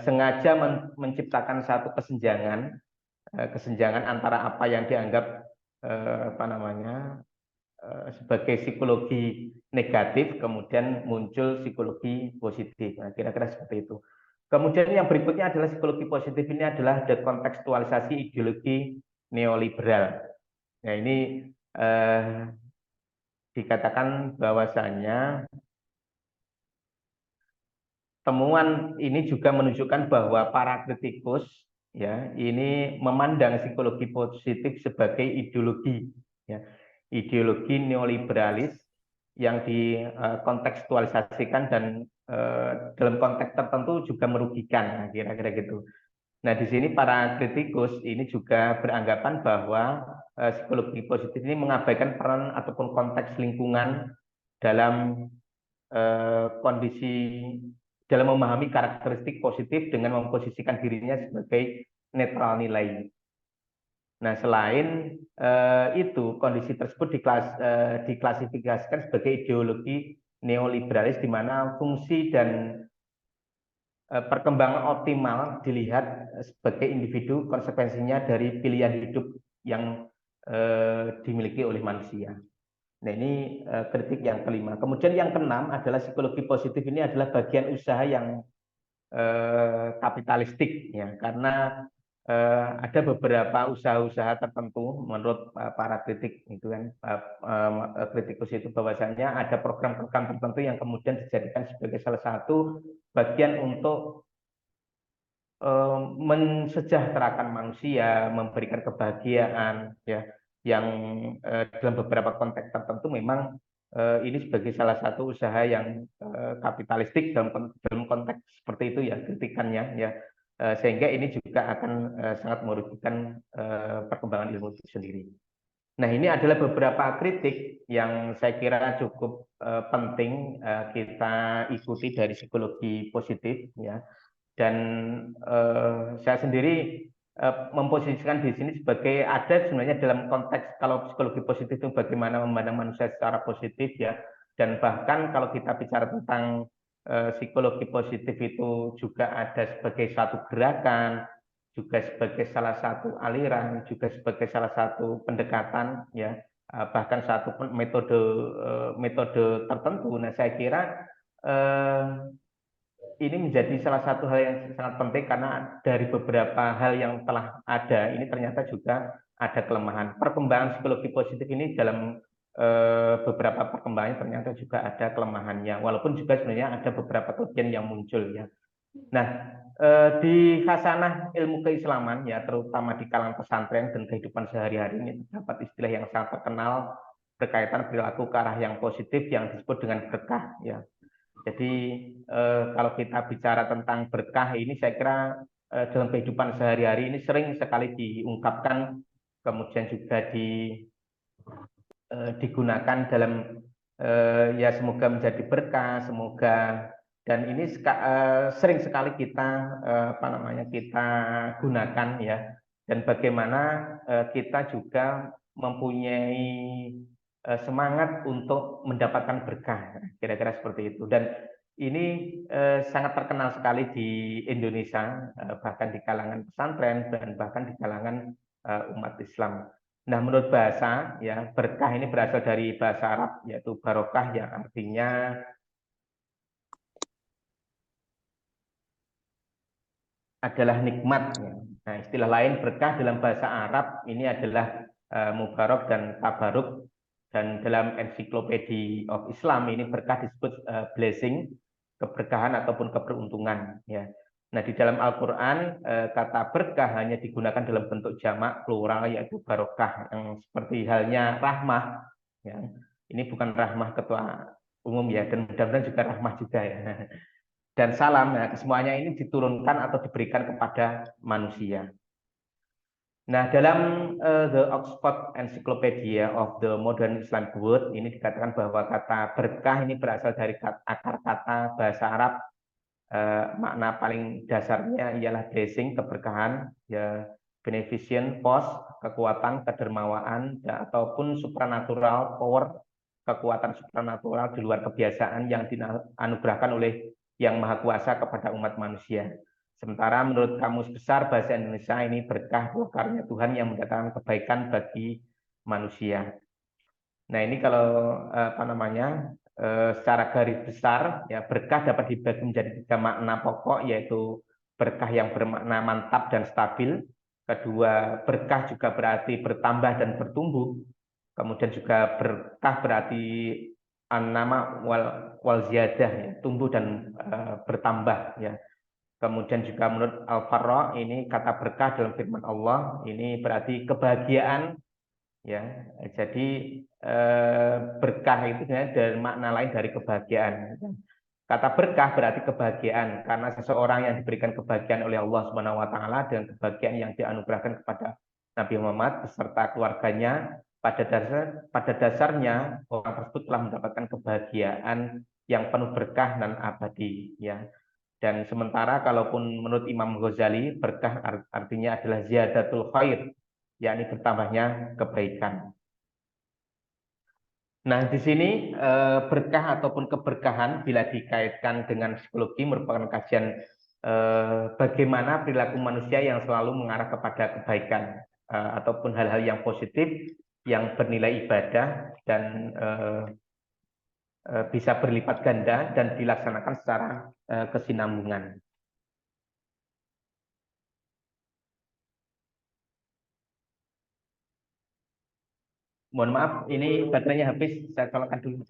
sengaja menciptakan satu kesenjangan antara apa yang dianggap sebagai psikologi negatif, kemudian muncul psikologi positif. Nah, kira-kira seperti itu. Kemudian yang berikutnya adalah psikologi positif ini adalah dekontekstualisasi ideologi neoliberal. Nah, ini dikatakan bahwasanya temuan ini juga menunjukkan bahwa para kritikus ya ini memandang psikologi positif sebagai ideologi ya, ideologi neoliberalis yang dikontekstualisasikan dan dalam konteks tertentu juga merugikan, nah, kira-kira gitu. Nah, di sini para kritikus ini juga beranggapan bahwa psikologi positif ini mengabaikan peran ataupun konteks lingkungan dalam kondisi dalam memahami karakteristik positif dengan memposisikan dirinya sebagai netral nilai. Nah, selain itu, kondisi tersebut diklasifikasikan sebagai ideologi neoliberalis di mana fungsi dan perkembangan optimal dilihat sebagai individu, konsekuensinya dari pilihan hidup yang dimiliki oleh manusia. Nah, ini kritik yang kelima. Kemudian yang keenam adalah psikologi positif ini adalah bagian usaha yang kapitalistik, ya, karena ada beberapa usaha-usaha tertentu menurut para kritik itu kan kritikus itu bahwasanya ada program-program tertentu yang kemudian dijadikan sebagai salah satu bagian untuk mensejahterakan manusia, memberikan kebahagiaan, ya, yang dalam beberapa konteks tertentu memang ini sebagai salah satu usaha yang kapitalistik dalam konteks seperti itu, ya, kritikannya, ya, sehingga ini juga akan sangat merugikan perkembangan ilmu itu sendiri. Nah, ini adalah beberapa kritik yang saya kira cukup penting kita ikuti dari psikologi positif, ya. Dan saya sendiri memposisikan di sini sebagai ada sebenarnya dalam konteks kalau psikologi positif itu bagaimana memandang manusia secara positif, ya, dan bahkan kalau kita bicara tentang psikologi positif itu juga ada sebagai satu gerakan, juga sebagai salah satu aliran, juga sebagai salah satu pendekatan, ya, bahkan satu metode tertentu. Nah, saya kira ini menjadi salah satu hal yang sangat penting karena dari beberapa hal yang telah ada ini ternyata juga ada kelemahan. Perkembangan psikologi positif ini dalam beberapa perkembangan ternyata juga ada kelemahannya, walaupun juga sebenarnya ada beberapa kelebihan yang muncul, ya. Nah, di khasanah ilmu keislaman, ya, terutama di kalangan pesantren dan kehidupan sehari-hari ini terdapat istilah yang sangat terkenal berkaitan perilaku ke arah yang positif yang disebut dengan berkah, ya. Jadi kalau kita bicara tentang berkah ini saya kira dalam kehidupan sehari-hari ini sering sekali diungkapkan, kemudian juga digunakan dalam ya semoga menjadi berkah, semoga, dan ini sering sekali kita kita gunakan, ya, dan bagaimana kita juga mempunyai semangat untuk mendapatkan berkah, kira-kira seperti itu. Dan ini sangat terkenal sekali di Indonesia, bahkan di kalangan pesantren dan bahkan di kalangan umat Islam. Nah, menurut bahasa, ya, berkah ini berasal dari bahasa Arab yaitu barokah yang artinya adalah nikmat, ya. Nah, istilah lain berkah dalam bahasa Arab ini adalah mubarak dan tabaruk. Dan dalam Encyclopedia of Islam ini berkah disebut blessing, keberkahan ataupun keberuntungan, ya. Nah, di dalam Al-Quran kata berkah hanya digunakan dalam bentuk jamak plural yaitu barokah, yang seperti halnya rahmah, ya. Ini bukan rahmah ketua umum, ya, dan mudah-mudahan juga rahmah juga, ya. Dan salam, ya, semuanya ini diturunkan atau diberikan kepada manusia. Nah, dalam The Oxford Encyclopedia of the Modern Islamic World ini dikatakan bahwa kata berkah ini berasal dari akar kata bahasa Arab. Makna paling dasarnya ialah blessing, keberkahan, ya, beneficent, pos, kekuatan, kedermawaan, ya, ataupun supranatural power, kekuatan supranatural di luar kebiasaan yang dianugerahkan oleh Yang Maha Kuasa kepada umat manusia. Sementara menurut Kamus Besar Bahasa Indonesia ini berkah karya Tuhan yang mendatangkan kebaikan bagi manusia. Nah, ini kalau secara garis besar, ya, berkah dapat dibagi menjadi 3 makna pokok, yaitu berkah yang bermakna mantap dan stabil. Kedua, berkah juga berarti bertambah dan bertumbuh. Kemudian juga berkah berarti an-nama wal ziyadah, ya, tumbuh dan bertambah, ya. Kemudian juga menurut Al-Farra ini kata berkah dalam firman Allah ini berarti kebahagiaan, ya. Jadi berkah itu sebenarnya dari makna lain dari kebahagiaan. Kata berkah berarti kebahagiaan, karena seseorang yang diberikan kebahagiaan oleh Allah Subhanahu wa taala dengan kebahagiaan yang dianugerahkan kepada Nabi Muhammad beserta keluarganya, pada dasarnya orang tersebut telah mendapatkan kebahagiaan yang penuh berkah dan abadi, ya. Dan sementara kalaupun menurut Imam Ghazali, berkah artinya adalah ziyadatul khair, yakni bertambahnya kebaikan. Nah, di sini berkah ataupun keberkahan bila dikaitkan dengan psikologi merupakan kajian bagaimana perilaku manusia yang selalu mengarah kepada kebaikan ataupun hal-hal yang positif yang bernilai ibadah dan bisa berlipat ganda dan dilaksanakan secara kesinambungan. Mohon maaf, ini baterainya habis, saya colokkan dulu.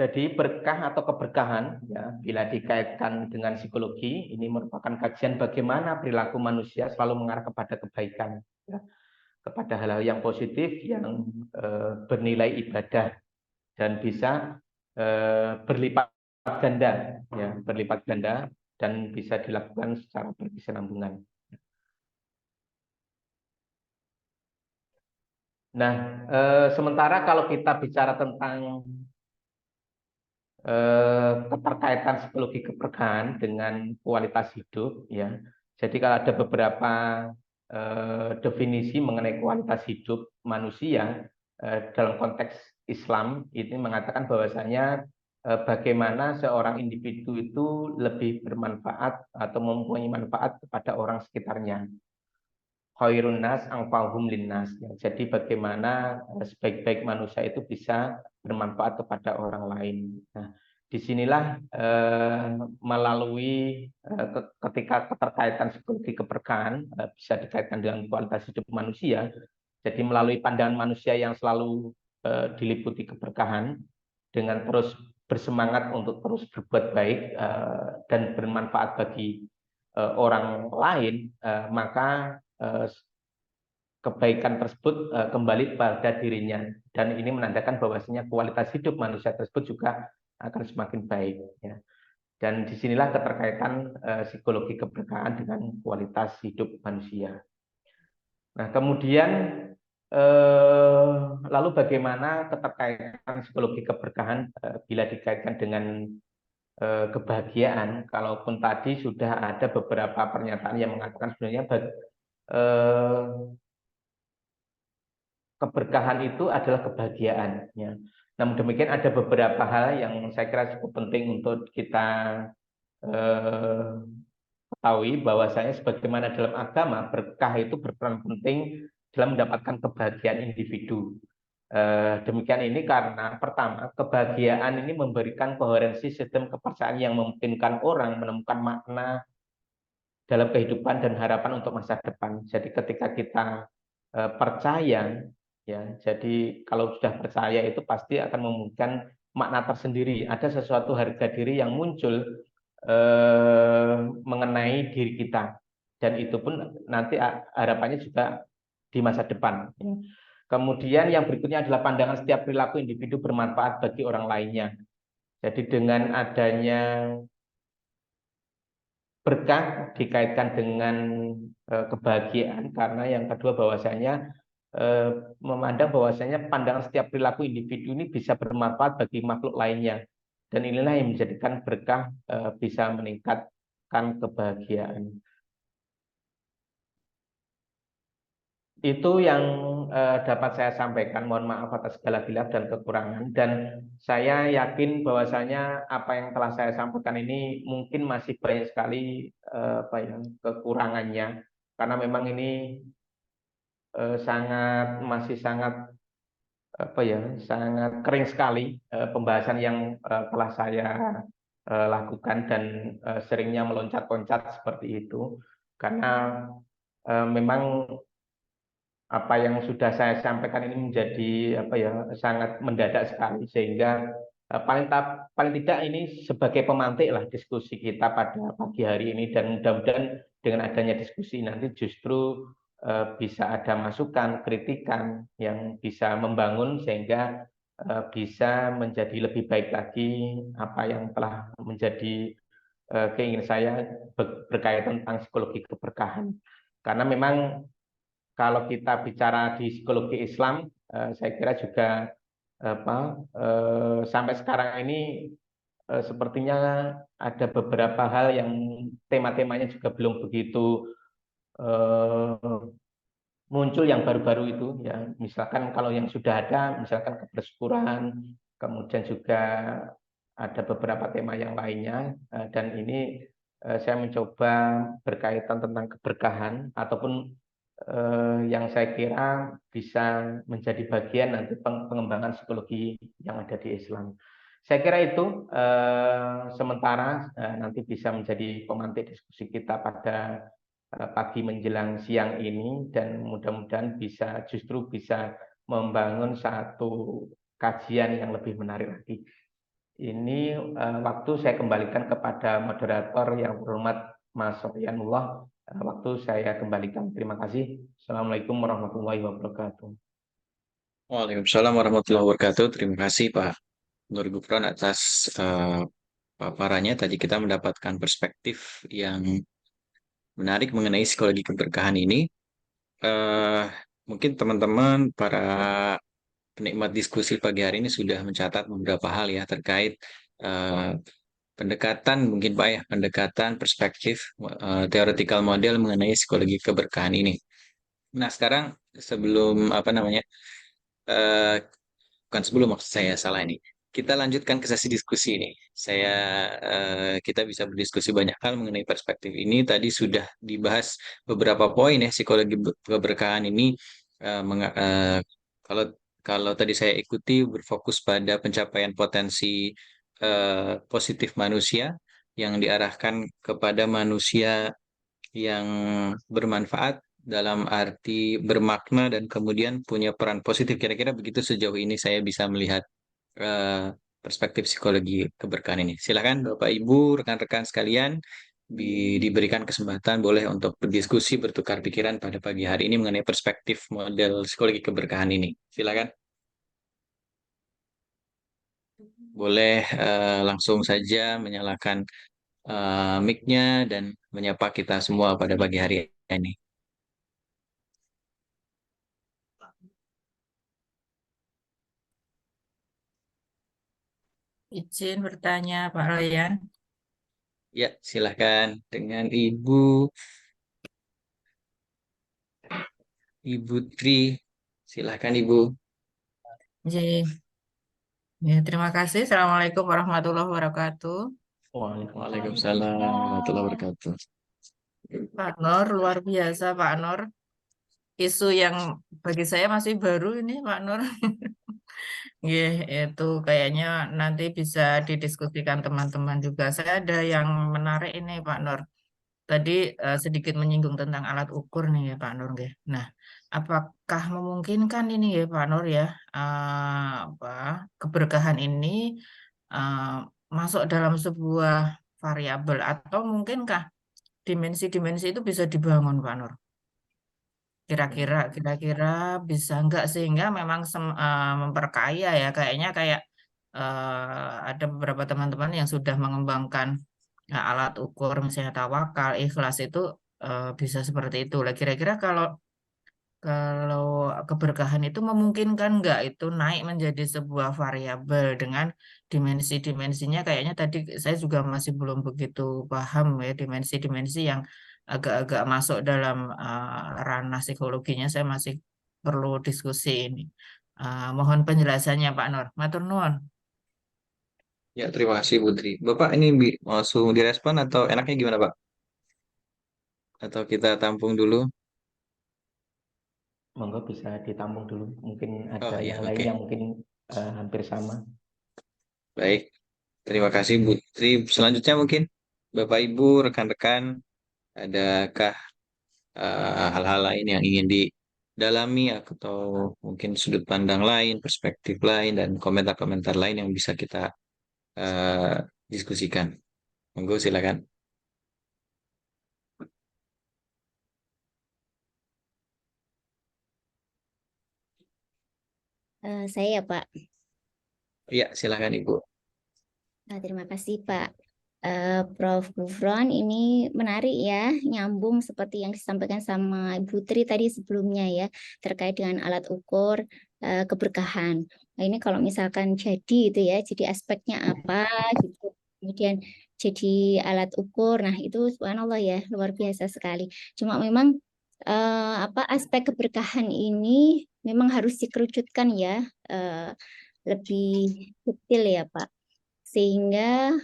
Jadi berkah atau keberkahan, ya, bila dikaitkan dengan psikologi, ini merupakan kajian bagaimana perilaku manusia selalu mengarah kepada kebaikan, ya, kepada hal-hal yang positif yang bernilai ibadah dan bisa berlipat ganda, ya, berlipat ganda dan bisa dilakukan secara berkesinambungan. Nah, sementara kalau kita bicara tentang keterkaitan psikologi keberkahan dengan kualitas hidup, ya. Jadi kalau ada beberapa definisi mengenai kualitas hidup manusia dalam konteks Islam, ini mengatakan bahwasanya bagaimana seorang individu itu lebih bermanfaat atau mempunyai manfaat kepada orang sekitarnya. Khairun nas anfa'uhum linnas. Jadi bagaimana sebaik-baik manusia itu bisa bermanfaat kepada orang lain. Nah, disinilah melalui ketika keterkaitan psikologi keberkahan bisa dikaitkan dengan kualitas hidup manusia. Jadi melalui pandangan manusia yang selalu diliputi keberkahan dengan terus bersemangat untuk terus berbuat baik dan bermanfaat bagi orang lain, maka kebaikan tersebut kembali pada dirinya, dan ini menandakan bahwasanya kualitas hidup manusia tersebut juga akan semakin baik, ya. Dan disinilah keterkaitan psikologi keberkahan dengan kualitas hidup manusia. Nah, kemudian lalu bagaimana keterkaitan psikologi keberkahan bila dikaitkan dengan kebahagiaan? Kalaupun tadi sudah ada beberapa pernyataan yang mengatakan sebenarnya keberkahan itu adalah kebahagiaan, ya. Namun demikian ada beberapa hal yang saya kira cukup penting untuk kita ketahui, bahwasanya sebagaimana dalam agama berkah itu berperan penting dalam mendapatkan kebahagiaan individu. Demikian ini karena pertama, kebahagiaan ini memberikan koherensi sistem kepercayaan yang memungkinkan orang menemukan makna dalam kehidupan dan harapan untuk masa depan. Jadi ketika kita percaya, ya, jadi kalau sudah percaya itu pasti akan memungkinkan makna tersendiri. Ada sesuatu harga diri yang muncul mengenai diri kita, dan itu pun nanti harapannya juga di masa depan. Kemudian yang berikutnya adalah pandangan setiap perilaku individu bermanfaat bagi orang lainnya. Jadi dengan adanya berkah dikaitkan dengan kebahagiaan, karena yang kedua bahwasanya memandang bahwasanya pandangan setiap perilaku individu ini bisa bermanfaat bagi makhluk lainnya, dan inilah yang menjadikan berkah bisa meningkatkan kebahagiaan. Itu yang dapat saya sampaikan. Mohon maaf atas segala khilaf dan kekurangan, dan saya yakin bahwasanya apa yang telah saya sampaikan ini mungkin masih banyak sekali kekurangannya, karena memang ini masih sangat sangat kering sekali pembahasan yang telah saya lakukan, dan seringnya meloncat-loncat seperti itu. karena memang apa yang sudah saya sampaikan ini menjadi sangat mendadak sekali, sehingga paling tidak ini sebagai pemantik lah diskusi kita pada pagi hari ini, dan mudah-mudahan dengan adanya diskusi nanti justru bisa ada masukan, kritikan yang bisa membangun, sehingga bisa menjadi lebih baik lagi apa yang telah menjadi keinginan saya berkaitan tentang psikologi keberkahan. Karena memang kalau kita bicara di psikologi Islam, saya kira juga sampai sekarang ini sepertinya ada beberapa hal yang tema-temanya juga belum begitu muncul, yang baru-baru itu ya. Misalkan kalau yang sudah ada, misalkan kebersyukuran, kemudian juga ada beberapa tema yang lainnya, dan ini saya mencoba berkaitan tentang keberkahan, ataupun yang saya kira bisa menjadi bagian nanti pengembangan psikologi yang ada di Islam. Saya kira itu sementara nanti bisa menjadi pemantik diskusi kita pada pagi menjelang siang ini, dan mudah-mudahan justru bisa membangun satu kajian yang lebih menarik lagi. Ini waktu saya kembalikan kepada moderator yang terhormat Mas Sofyanullah. Waktu saya kembalikan. Terima kasih. Assalamualaikum warahmatullahi wabarakatuh. Waalaikumsalam warahmatullahi wabarakatuh. Terima kasih Pak Nur Gufron atas paparannya. Tadi kita mendapatkan perspektif yang menarik mengenai psikologi keberkahan ini. Eh, Mungkin teman-teman para penikmat diskusi pagi hari ini sudah mencatat beberapa hal ya terkait eh, pendekatan, mungkin Pak ya, pendekatan perspektif theoretical model mengenai psikologi keberkahan ini. Nah, sekarang sebelum apa namanya, eh, bukan sebelum, maksud saya salah ini. Kita lanjutkan ke sesi diskusi ini. Kita bisa berdiskusi banyak hal mengenai perspektif ini. Tadi sudah dibahas beberapa poin ya, psikologi keberkahan ini. Kalau kalau tadi saya ikuti berfokus pada pencapaian potensi positif manusia yang diarahkan kepada manusia yang bermanfaat dalam arti bermakna dan kemudian punya peran positif. Kira-kira begitu sejauh ini saya bisa melihat eh, perspektif psikologi keberkahan ini. Silakan Bapak Ibu, rekan-rekan sekalian, diberikan kesempatan boleh untuk berdiskusi, bertukar pikiran pada pagi hari ini mengenai perspektif model psikologi keberkahan ini. Silakan. Boleh langsung saja menyalakan mic-nya dan menyapa kita semua pada pagi hari ini. Izin bertanya, Pak Royan. Ya, silahkan dengan Ibu Tri. Silahkan Ibu. Jadi, ya, terima kasih. Assalamualaikum warahmatullahi wabarakatuh. Waalaikumsalam warahmatullahi wabarakatuh. Pak Nur, luar biasa Pak Nur. Isu yang bagi saya masih baru ini Pak Nur. Ya, itu kayaknya nanti bisa didiskusikan teman-teman juga. Saya ada yang menarik ini Pak Nur. Tadi sedikit menyinggung tentang alat ukur nih ya Pak Nur. Nggih. Nah, apakah memungkinkan ini ya Pak Nur ya, apa, keberkahan ini eh, masuk dalam sebuah variabel, atau mungkinkah dimensi-dimensi itu bisa dibangun Pak Nur? Kira-kira bisa enggak, sehingga memang memperkaya ya, kayaknya kayak ada beberapa teman-teman yang sudah mengembangkan alat ukur misalnya tawakal, ikhlas itu bisa seperti itu lah. Kira-kira kalau kalau keberkahan itu memungkinkan nggak itu naik menjadi sebuah variabel dengan dimensi-dimensinya, kayaknya tadi saya juga masih belum begitu paham ya dimensi-dimensi yang agak-agak masuk dalam ranah psikologinya, saya masih perlu diskusi ini. Mohon penjelasannya Pak Nur. Matur nuwun. Ya, terima kasih Putri. Bapak ini langsung direspon atau enaknya gimana Pak? Atau kita tampung dulu? Monggo bisa ditampung dulu. Mungkin Oh ada ya, yang lain oke. yang mungkin hampir sama. Baik. Terima kasih Putri. Selanjutnya mungkin Bapak Ibu, rekan-rekan, adakah hal-hal lain yang ingin didalami atau mungkin sudut pandang lain, perspektif lain, dan komentar-komentar lain yang bisa kita eh, diskusikan. Monggo silakan. Saya ya Pak. Iya, silakan Ibu. Terima kasih Pak. Prof. Gufron, ini menarik ya, nyambung seperti yang disampaikan sama Ibu Tri tadi sebelumnya ya, terkait dengan alat ukur keberkahan. Nah, ini kalau misalkan jadi itu ya, jadi aspeknya apa gitu. Kemudian jadi alat ukur. Nah, itu subhanallah ya, luar biasa sekali. Cuma memang apa aspek keberkahan ini memang harus dikerucutkan ya, lebih detail ya Pak. Sehingga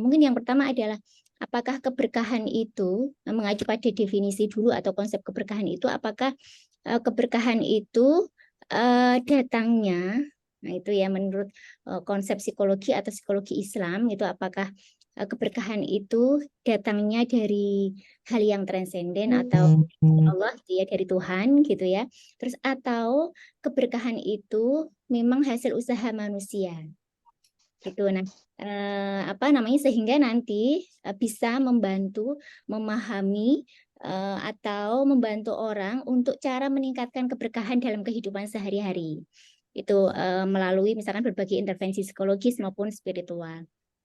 mungkin yang pertama adalah apakah keberkahan itu mengacu pada definisi dulu atau konsep keberkahan itu, apakah keberkahan itu datangnya, nah itu ya menurut konsep psikologi atau psikologi Islam itu apakah keberkahan itu datangnya dari hal yang transenden atau Allah gitu ya, dari Tuhan gitu ya. Terus atau keberkahan itu memang hasil usaha manusia gitu. Nah, apa namanya sehingga nanti bisa membantu memahami atau membantu orang untuk cara meningkatkan keberkahan dalam kehidupan sehari-hari. Itu melalui misalkan berbagai intervensi psikologis maupun spiritual.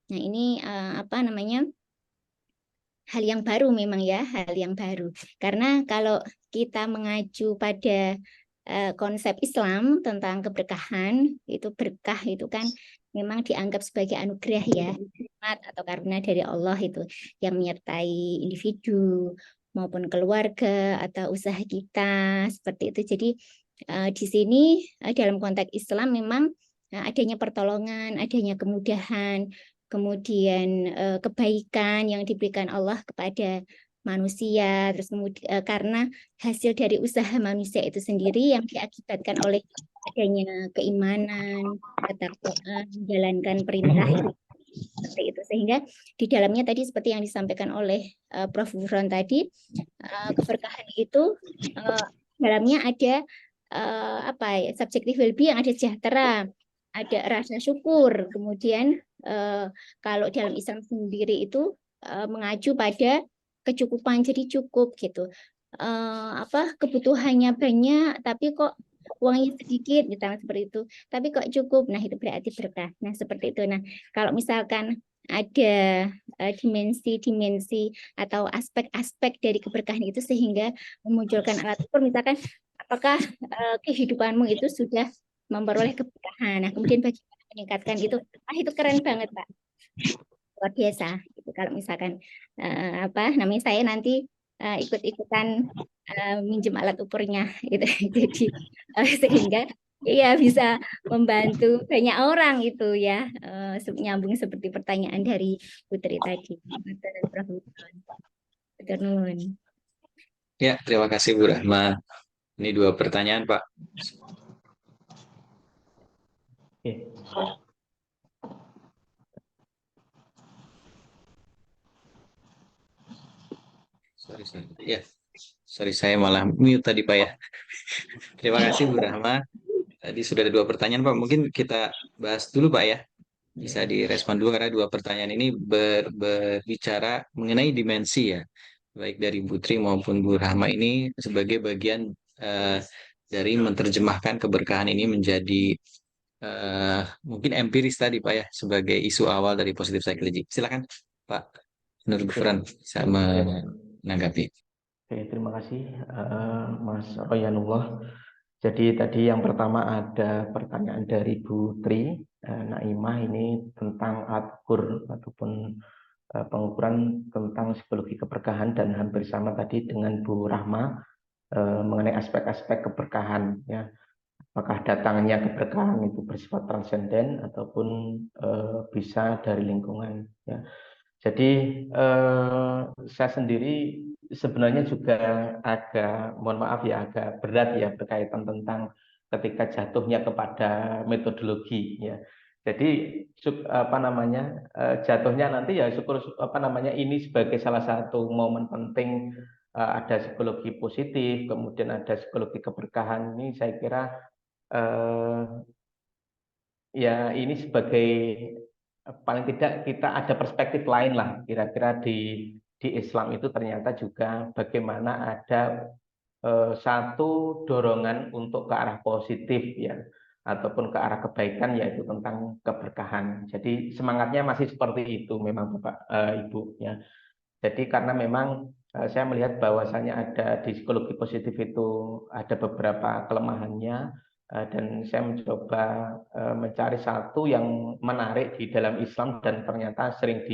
Nah, ini apa namanya? Hal yang baru memang ya, hal yang baru. Karena kalau kita mengacu pada konsep Islam tentang keberkahan, itu berkah itu kan memang dianggap sebagai anugerah ya, nikmat atau karunia dari Allah itu yang menyertai individu maupun keluarga atau usaha kita seperti itu. Jadi di sini dalam konteks Islam memang adanya pertolongan, adanya kemudahan, kemudian kebaikan yang diberikan Allah kepada manusia, terus kemudian karena hasil dari usaha manusia itu sendiri yang diakibatkan oleh adanya keimanan, ketakwaan, menjalankan perintah seperti itu, sehingga di dalamnya tadi seperti yang disampaikan oleh Prof. Gufron tadi, keberkahan itu dalamnya ada apa ya, subjektif well-being, ada sejahtera, ada rasa syukur, kemudian kalau dalam Islam sendiri itu mengacu pada kecukupan, jadi cukup gitu. Apa kebutuhannya banyak tapi kok uangnya sedikit misalnya seperti itu, tapi kok cukup, nah itu berarti berkah. Nah seperti itu. Nah kalau misalkan ada dimensi-dimensi atau aspek-aspek dari keberkahan itu sehingga memunculkan alat ukur, misalkan apakah kehidupanmu itu sudah memperoleh keberkahan. Nah, kemudian bagaimana meningkatkan itu? Itu keren banget, Pak. Luar biasa. Gitu. Kalau misalkan apa namanya saya nanti ikut-ikutan minjem alat ukurnya gitu. Jadi sehingga iya bisa membantu banyak orang itu ya. Nyambung seperti pertanyaan dari Putri tadi. Betul, nuwun. Ya, terima kasih Bu Rahma. Ini 2 pertanyaan, Pak. Oke. Sorry. Ya, sorry saya malah mute tadi Pak ya. Terima kasih Bu Rahma. Tadi sudah ada 2 pertanyaan Pak. Mungkin kita bahas dulu Pak ya. Bisa direspon dulu karena 2 pertanyaan ini berbicara mengenai dimensi ya. Baik dari Bu Tri maupun Bu Rahma ini sebagai bagian dari menerjemahkan keberkahan ini menjadi mungkin empiris tadi Pak ya, sebagai isu awal dari positif psychology. Silakan Pak Nur Gufran bisa menanggapi. Oke, terima kasih Mas Royanullah. Jadi tadi yang pertama ada pertanyaan dari Bu Tri Naimah ini tentang atur ataupun pengukuran tentang psikologi keberkahan, dan hampir sama tadi dengan Bu Rahma mengenai aspek-aspek keberkahan ya. Apakah datangnya keberkahan itu bersifat transenden ataupun bisa dari lingkungan ya. Jadi saya sendiri sebenarnya juga agak, mohon maaf ya, agak berat ya berkaitan tentang ketika jatuhnya kepada metodologi ya. Jadi apa namanya jatuhnya nanti ya syukur apa namanya ini sebagai salah satu momen penting ada psikologi positif, kemudian ada psikologi keberkahan. Ini saya kira ya ini sebagai paling tidak kita ada perspektif lain lah kira-kira di Islam itu ternyata juga bagaimana ada satu dorongan untuk ke arah positif ya ataupun ke arah kebaikan yaitu tentang keberkahan. Jadi semangatnya masih seperti itu memang Bapak Ibu ya. Jadi karena memang saya melihat bahwasannya ada di psikologi positif itu ada beberapa kelemahannya dan saya mencoba mencari satu yang menarik di dalam Islam dan ternyata sering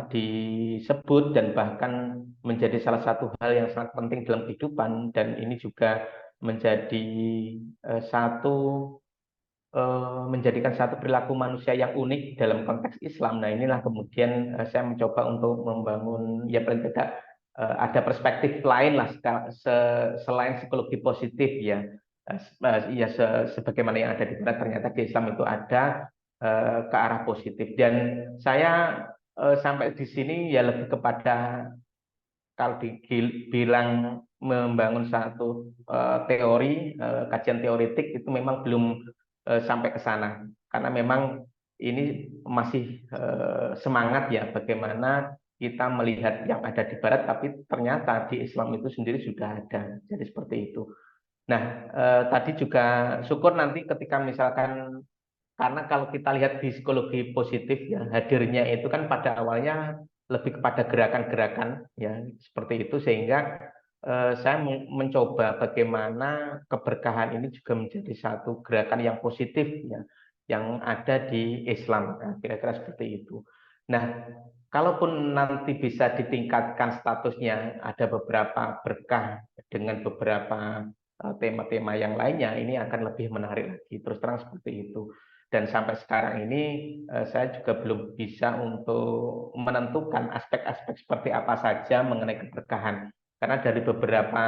disebut dan bahkan menjadi salah satu hal yang sangat penting dalam kehidupan, dan ini juga menjadi menjadikan satu perilaku manusia yang unik dalam konteks Islam. Nah, inilah kemudian saya mencoba untuk membangun ya paling tidak ada perspektif lain lah selain psikologi positif ya. Ya sebagaimana yang ada di barat, ternyata di Islam itu ada ke arah positif, dan saya sampai di sini ya lebih kepada kalau dibilang membangun satu teori kajian teoritik itu memang belum sampai ke sana, karena memang ini masih semangat ya bagaimana kita melihat yang ada di barat tapi ternyata di Islam itu sendiri sudah ada, jadi seperti itu. Nah, tadi juga syukur nanti ketika misalkan, karena kalau kita lihat di psikologi positif ya hadirnya itu kan pada awalnya lebih kepada gerakan-gerakan ya seperti itu, sehingga saya mencoba bagaimana keberkahan ini juga menjadi satu gerakan yang positif ya yang ada di Islam. Nah, kira-kira seperti itu. Nah, kalaupun nanti bisa ditingkatkan statusnya, ada beberapa berkah dengan beberapa tema-tema yang lainnya, ini akan lebih menarik lagi. Terus terang seperti itu. Dan sampai sekarang ini saya juga belum bisa untuk menentukan aspek-aspek seperti apa saja mengenai keberkahan. Karena dari beberapa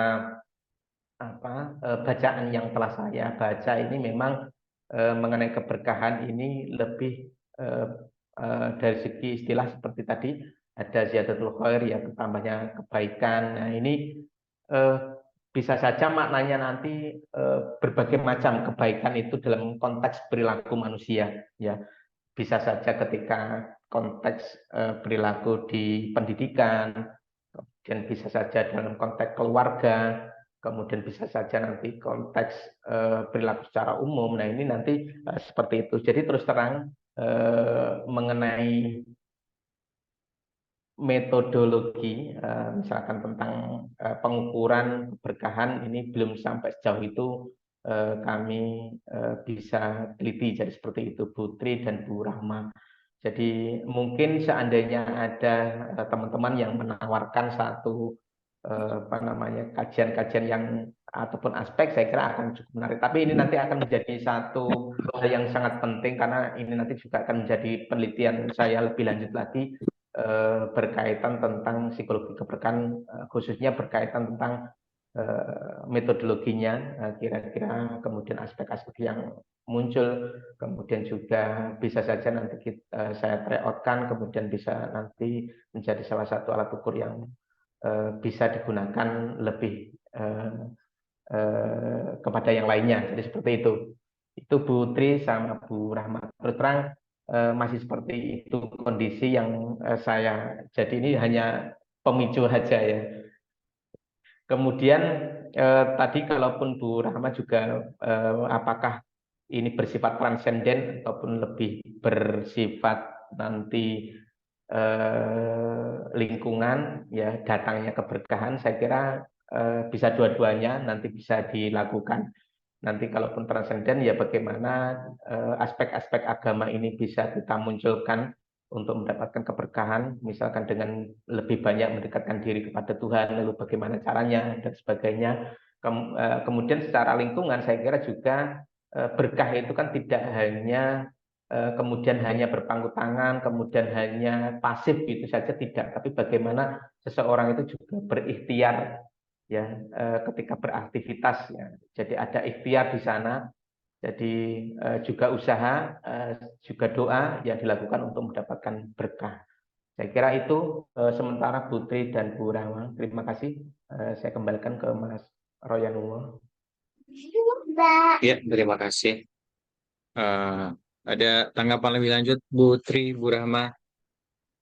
bacaan yang telah saya baca ini memang mengenai keberkahan ini lebih dari segi istilah seperti tadi ada ziyadatul khair ya, bertambahnya kebaikan. Nah, ini bisa saja maknanya nanti berbagai macam kebaikan itu dalam konteks perilaku manusia ya. Bisa saja ketika konteks perilaku di pendidikan, kemudian bisa saja dalam konteks keluarga, kemudian bisa saja nanti konteks perilaku secara umum. Nah, ini nanti seperti itu. Jadi terus terang mengenai metodologi misalkan tentang pengukuran keberkahan ini belum sampai sejauh itu kami bisa teliti, jadi seperti itu Bu Tri dan Bu Rahma. Jadi mungkin seandainya ada teman-teman yang menawarkan satu kajian-kajian yang ataupun aspek, saya kira akan cukup menarik. Tapi ini nanti akan menjadi satu hal yang sangat penting karena ini nanti juga akan menjadi penelitian saya lebih lanjut lagi berkaitan tentang psikologi keberkahan, khususnya berkaitan tentang metodologinya, kira-kira kemudian aspek-aspek yang muncul, kemudian juga bisa saja nanti saya tryoutkan, kemudian bisa nanti menjadi salah satu alat ukur yang bisa digunakan lebih kepada yang lainnya. Jadi seperti itu. Itu Bu Tri sama Bu Rahmat. Terus terang masih seperti itu kondisi yang saya. Jadi ini hanya pemicu saja ya. Kemudian tadi kalaupun Bu Rahmat juga apakah ini bersifat transenden ataupun lebih bersifat nanti lingkungan ya datangnya keberkahan, saya kira bisa dua-duanya nanti bisa dilakukan. Nanti kalaupun transenden ya bagaimana aspek-aspek agama ini bisa kita munculkan untuk mendapatkan keberkahan, misalkan dengan lebih banyak mendekatkan diri kepada Tuhan, lalu bagaimana caranya dan sebagainya. Kemudian secara lingkungan saya kira juga berkah itu kan tidak hanya kemudian hanya berpangku tangan, kemudian hanya pasif gitu saja, tidak, tapi bagaimana seseorang itu juga berikhtiar ya ketika beraktivitas ya. Jadi ada ikhtiar di sana. Jadi juga usaha, juga doa yang dilakukan untuk mendapatkan berkah. Saya kira itu sementara Putri dan Bu Rahma. Terima kasih. Saya kembalikan ke Mas Royanuwo. Ya, terima kasih. Ada tanggapan lebih lanjut, Bu Tri, Bu Rahma,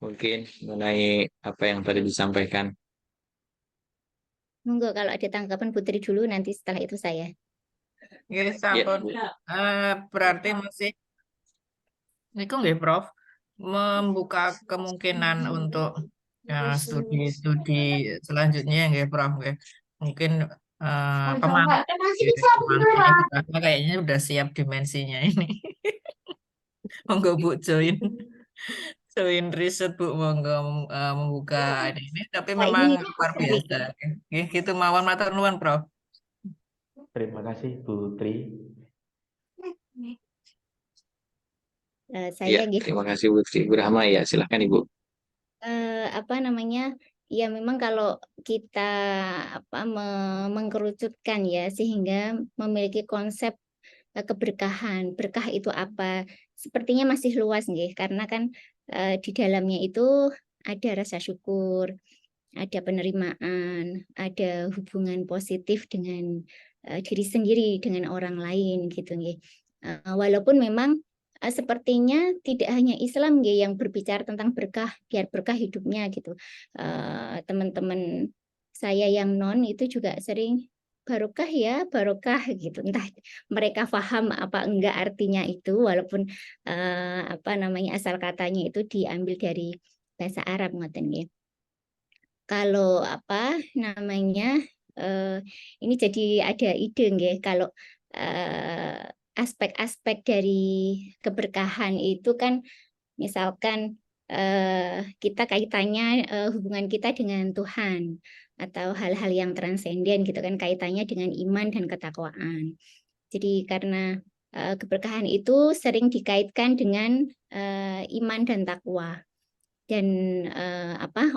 mungkin mengenai apa yang tadi disampaikan. Monggo kalau ada tanggapan Putri dulu, nanti setelah itu saya. Nggih, Ya, sampun. Bu. Berarti masih niku nggih, Prof, membuka kemungkinan untuk studi-studi selanjutnya nggih, Prof nggih. Mungkin pemangkunya kita kayaknya udah siap dimensinya ini. Monggo Bu join riset Bu, monggo membuka ini, tapi Nah, memang ini luar biasa. Nggih, gitu mawon, matur nuwun, Prof. Terima kasih Bu Tri. saya Ya, nggih. terima kasih Bu Tri. Bu Rahma, ya silakan Ibu. Apa namanya, ya memang kalau kita mengkerucutkan ya, sehingga memiliki konsep keberkahan. Berkah itu apa? Sepertinya masih luas nggih, karena kan di dalamnya itu ada rasa syukur, ada penerimaan, ada hubungan positif dengan diri sendiri, dengan orang lain gitu nggih. Walaupun memang sepertinya tidak hanya Islam nggih yang berbicara tentang berkah, biar berkah hidupnya gitu. Teman-teman saya yang non itu juga sering barokah ya, barokah gitu. Entah mereka paham apa enggak artinya itu, walaupun apa namanya asal katanya itu diambil dari bahasa Arab ngoten nggih. Kalau apa namanya ini jadi ada ide nggih, kalau aspek-aspek dari keberkahan itu kan misalkan kita kaitannya hubungan kita dengan Tuhan atau hal-hal yang transenden gitu kan, kaitannya dengan iman dan ketakwaan. Jadi karena keberkahan itu sering dikaitkan dengan iman dan takwa. Dan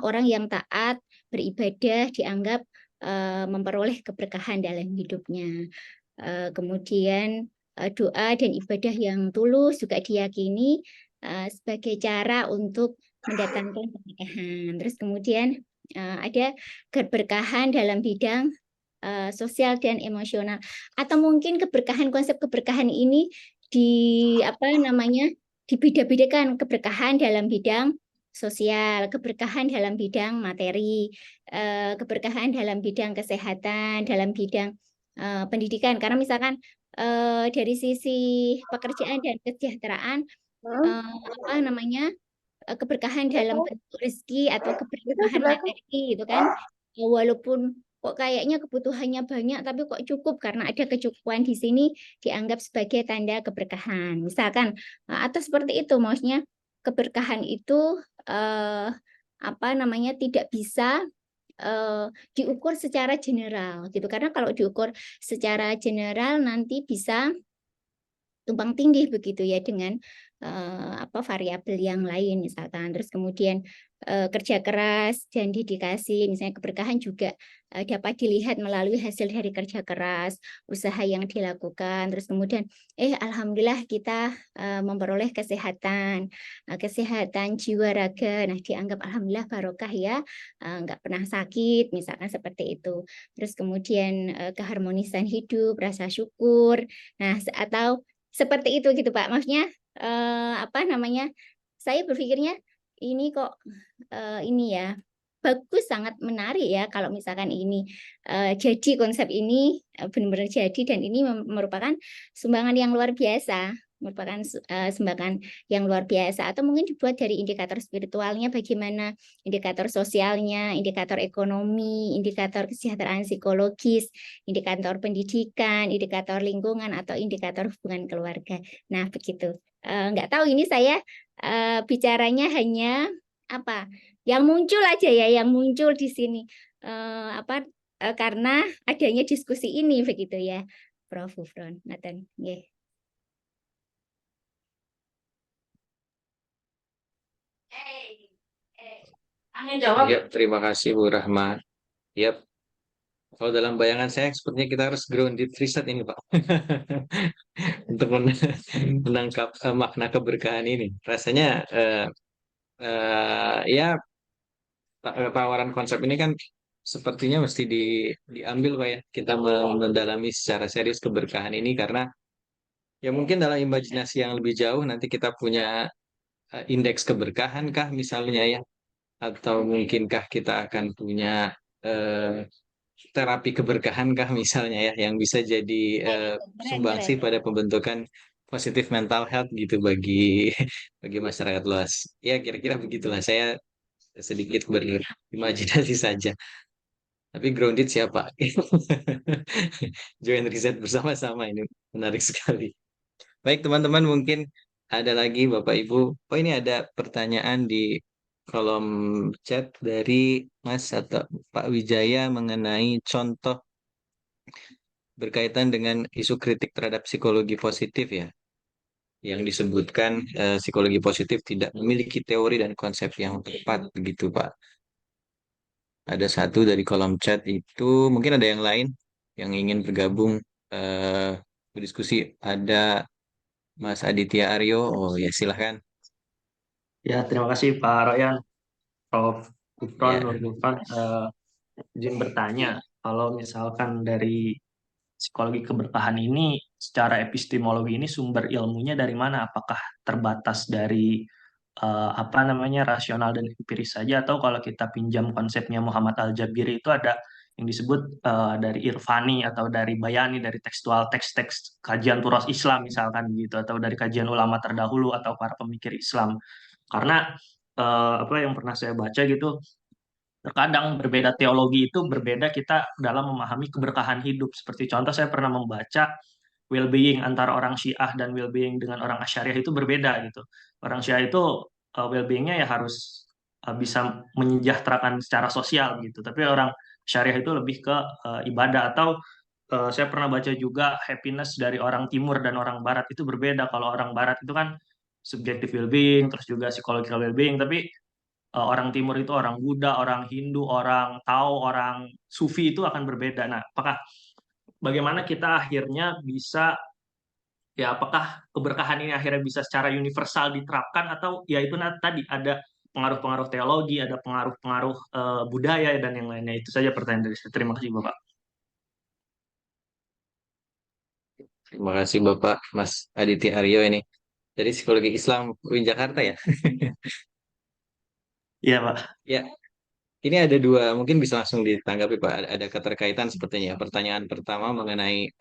orang yang taat beribadah dianggap memperoleh keberkahan dalam hidupnya. Kemudian doa dan ibadah yang tulus juga diyakini sebagai cara untuk mendatangkan keberkahan. Terus kemudian ada keberkahan dalam bidang sosial dan emosional, atau mungkin keberkahan, konsep keberkahan ini dibeda-bedakan, keberkahan dalam bidang sosial, keberkahan dalam bidang materi, keberkahan dalam bidang kesehatan, dalam bidang pendidikan. Karena misalkan dari sisi pekerjaan dan kesejahteraan, keberkahan dalam bentuk rezeki atau keberkahan materi gitu kan, walaupun kok kayaknya kebutuhannya banyak tapi kok cukup, karena ada kecukupan di sini dianggap sebagai tanda keberkahan. Misalkan atau seperti itu, maksudnya keberkahan itu tidak bisa diukur secara general gitu, karena kalau diukur secara general nanti bisa tumpang tindih begitu ya dengan variabel yang lain misalkan. Terus kemudian kerja keras dan dedikasi, misalnya keberkahan juga dapat dilihat melalui hasil dari kerja keras, usaha yang dilakukan. Terus kemudian alhamdulillah kita memperoleh kesehatan, kesehatan jiwa raga. Nah, dianggap alhamdulillah barokah ya, nggak pernah sakit, misalkan seperti itu. Terus kemudian keharmonisan hidup, rasa syukur. Nah, atau seperti itu gitu Pak. Maksudnya saya berpikirnya ini kok ini ya bagus, sangat menarik ya kalau misalkan ini jadi konsep ini benar-benar jadi, dan ini merupakan sumbangan yang luar biasa, merupakan sumbangan yang luar biasa. Atau mungkin dibuat dari indikator spiritualnya bagaimana, indikator sosialnya, indikator ekonomi, indikator kesejahteraan psikologis, indikator pendidikan, indikator lingkungan, atau indikator hubungan keluarga. Nah, begitu. Nggak tahu ini saya bicaranya hanya yang muncul aja ya, yang muncul di sini karena adanya diskusi ini begitu ya, Prof. Gufron. Nathan, yeah. Ya, terima kasih Bu Rahma. Yap. Kalau dalam bayangan saya, sepertinya kita harus grounded riset ini, Pak. Untuk menangkap makna keberkahan ini. Rasanya Ya tawaran konsep ini kan sepertinya mesti diambil Pak ya. Kita mendalami secara serius keberkahan ini karena ya mungkin dalam imajinasi yang lebih jauh nanti kita punya indeks keberkahan kah misalnya ya, atau mungkinkah kita akan punya eh, terapi keberkahan kah misalnya ya, yang bisa jadi sumbangsi pada pembentukan positif mental health gitu bagi bagi masyarakat luas. Ya kira-kira begitulah, saya sedikit berimajinasi saja. Tapi grounded siapa? Join riset bersama-sama ini menarik sekali. Baik teman-teman, mungkin ada lagi Bapak Ibu. Oh ini ada pertanyaan di kolom chat dari Mas atau Pak Wijaya mengenai contoh berkaitan dengan isu kritik terhadap psikologi positif ya. Yang disebutkan psikologi positif tidak memiliki teori dan konsep yang tepat begitu Pak. Ada satu dari kolom chat itu, mungkin ada yang lain yang ingin bergabung eh, berdiskusi. Ada Mas Aditya Aryo. Oh ya silahkan. Ya, terima kasih Pak Royan, Prof. Gufron, Ya. Nur Gufron. Izin bertanya, kalau misalkan dari psikologi keberkahan ini, secara epistemologi ini sumber ilmunya dari mana? Apakah terbatas dari apa namanya rasional dan empiris saja, atau kalau kita pinjam konsepnya Muhammad Al-Jabiri itu ada yang disebut dari Irfani atau dari Bayani, dari tekstual teks-teks kajian turas Islam misalkan gitu, atau dari kajian ulama terdahulu atau para pemikir Islam. Karena apa yang pernah saya baca gitu, terkadang berbeda teologi itu berbeda kita dalam memahami keberkahan hidup. Seperti contoh saya pernah membaca well-being antara orang Syiah dan well-being dengan orang Asy'ariyah itu berbeda gitu. Orang Syiah itu well-beingnya ya harus bisa menyejahterakan secara sosial gitu. Tapi orang Syariah itu lebih ke ibadah. Atau saya pernah baca juga happiness dari orang Timur dan orang Barat itu berbeda. Kalau orang Barat itu kan subjective well-being, terus juga psychological well-being. Tapi orang Timur itu orang Buddha, orang Hindu, orang Tao, orang Sufi itu akan berbeda. Nah, bagaimana kita akhirnya bisa, ya apakah keberkahan ini akhirnya bisa secara universal diterapkan, atau ya itu tadi ada pengaruh-pengaruh teologi, ada pengaruh-pengaruh budaya dan yang lainnya. Itu saja pertanyaan dari saya. Terima kasih Bapak. Terima kasih Bapak Mas Aditya Aryo ini. Dari psikologi Islam UIN Jakarta ya. Iya Pak. Ya, ini ada dua, mungkin bisa langsung ditanggapi Pak. Ada keterkaitan sepertinya. Pertanyaan pertama mengenai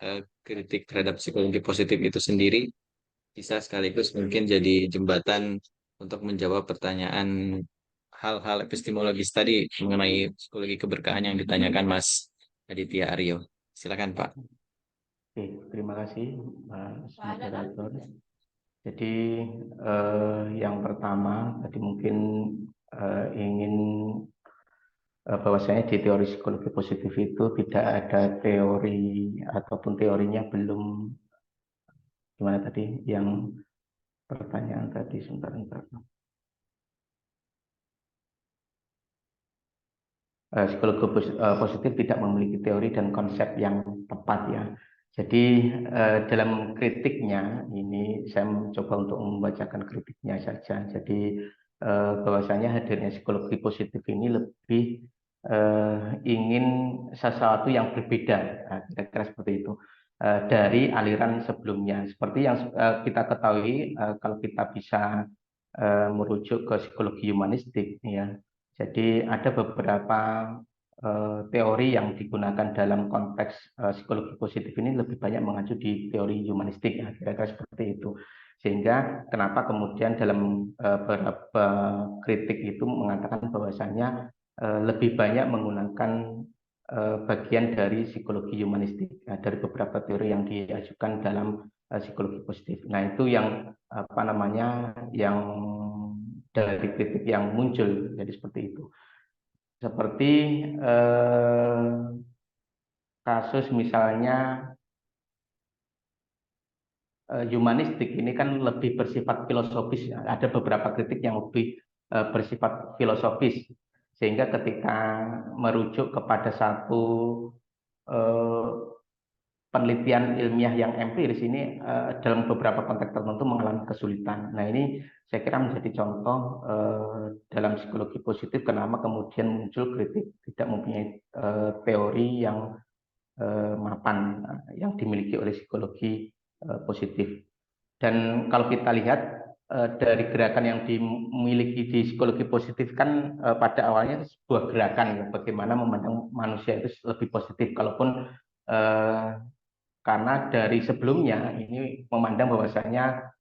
kritik terhadap psikologi positif itu sendiri bisa sekaligus mungkin jadi jembatan untuk menjawab pertanyaan hal-hal epistemologis tadi mengenai psikologi keberkahan yang ditanyakan Mas Aditya Aryo. Silakan Pak. Oke, terima kasih Mas Moderator. Jadi yang pertama tadi mungkin ingin bahwasanya di teori psikologi positif itu tidak ada teori ataupun teorinya belum, gimana tadi yang pertanyaan tadi, sebentar. Psikologi positif tidak memiliki teori dan konsep yang tepat ya. Jadi dalam kritiknya ini saya mencoba untuk membacakan kritiknya saja. Jadi bahwasanya hadirnya psikologi positif ini lebih ingin sesuatu yang berbeda, kira-kira seperti itu, dari aliran sebelumnya. Seperti yang kita ketahui, kalau kita bisa merujuk ke psikologi humanistik, ya. Jadi ada beberapa teori yang digunakan dalam konteks psikologi positif ini lebih banyak mengacu di teori humanistik, ya, kira-kira seperti itu. Sehingga kenapa kemudian dalam beberapa kritik itu mengatakan bahwasanya lebih banyak menggunakan bagian dari psikologi humanistik, ya, dari beberapa teori yang diajukan dalam psikologi positif. Nah itu yang apa namanya yang dari kritik yang muncul, jadi seperti itu. Seperti kasus misalnya humanistik ini kan lebih bersifat filosofis, ya. Ada beberapa kritik yang lebih bersifat filosofis, sehingga ketika merujuk kepada satu penelitian ilmiah yang empiris ini dalam beberapa konteks tertentu mengalami kesulitan. Nah, ini saya kira menjadi contoh dalam psikologi positif kenapa kemudian muncul kritik tidak mempunyai teori yang mapan yang dimiliki oleh psikologi positif. Dan kalau kita lihat dari gerakan yang dimiliki di psikologi positif kan pada awalnya sebuah gerakan ya, bagaimana memandang manusia itu lebih positif, kalaupun karena dari sebelumnya ini memandang bahwasanya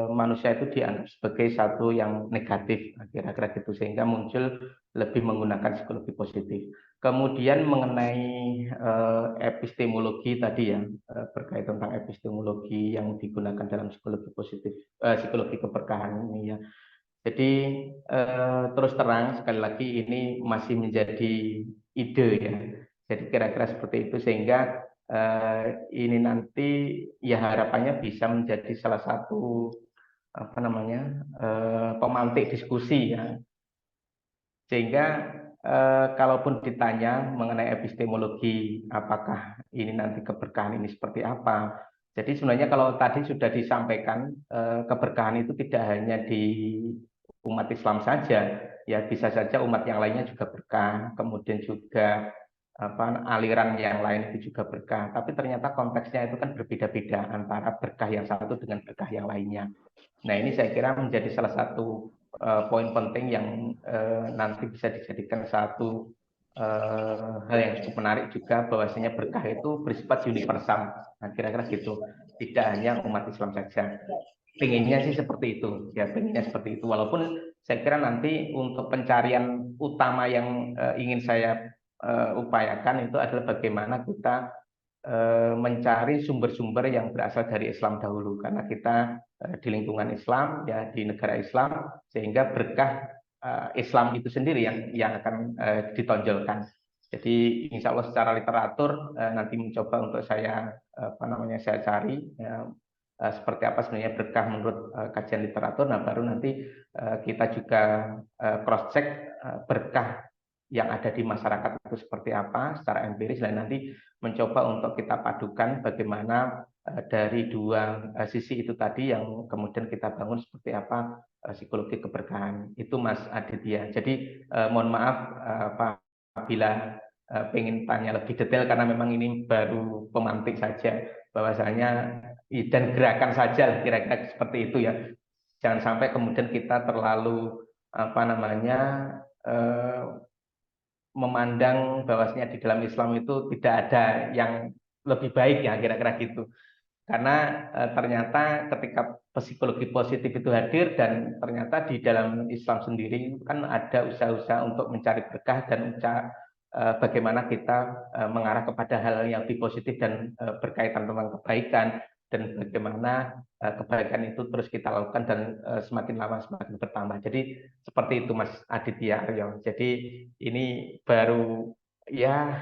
manusia itu dianggap sebagai satu yang negatif, kira-kira gitu, sehingga muncul lebih menggunakan psikologi positif. Kemudian mengenai epistemologi tadi ya, berkait tentang epistemologi yang digunakan dalam psikologi positif, psikologi keberkahan ini ya. Jadi terus terang sekali lagi ini masih menjadi ide ya. Jadi kira-kira seperti itu, sehingga ini nanti ya harapannya bisa menjadi salah satu apa namanya pemantik diskusi ya, sehingga kalaupun ditanya mengenai epistemologi apakah ini nanti keberkahan ini seperti apa, jadi sebenarnya kalau tadi sudah disampaikan keberkahan itu tidak hanya di umat Islam saja ya, bisa saja umat yang lainnya juga berkah, kemudian juga aliran yang lain itu juga berkah, tapi ternyata konteksnya itu kan berbeda-beda antara berkah yang satu dengan berkah yang lainnya. Nah, ini saya kira menjadi salah satu poin penting yang nanti bisa dijadikan satu hal yang cukup menarik juga, bahwasanya berkah itu bersifat universal. Nah, kira-kira gitu, tidak hanya umat Islam saja. Pengennya sih seperti itu, ya pengennya seperti itu. Walaupun saya kira nanti untuk pencarian utama yang ingin saya upayakan itu adalah bagaimana kita mencari sumber-sumber yang berasal dari Islam dahulu, karena kita di lingkungan Islam ya, di negara Islam, sehingga berkah Islam itu sendiri yang akan ditonjolkan. Jadi insya Allah secara literatur nanti mencoba untuk saya saya cari ya, seperti apa sebenarnya berkah menurut kajian literatur. Nah, baru nanti kita juga cross check berkah yang ada di masyarakat itu seperti apa secara empiris, dan nanti mencoba untuk kita padukan bagaimana dari dua sisi itu tadi yang kemudian kita bangun seperti apa psikologi keberkahan itu, Mas Aditya. Jadi mohon maaf apabila pengen tanya lebih detail, karena memang ini baru pemantik saja bahwasanya dan gerakan saja kira-kira seperti itu ya. Jangan sampai kemudian kita terlalu memandang bahwasanya di dalam Islam itu tidak ada yang lebih baik ya, kira-kira gitu. Karena ternyata ketika psikologi positif itu hadir, dan ternyata di dalam Islam sendiri kan ada usaha-usaha untuk mencari berkah dan bagaimana kita mengarah kepada hal yang lebih positif dan berkaitan tentang kebaikan, dan bagaimana kebaikan itu terus kita lakukan dan semakin lama semakin bertambah. Jadi seperti itu, Mas Aditya Aryo. Jadi ini baru ya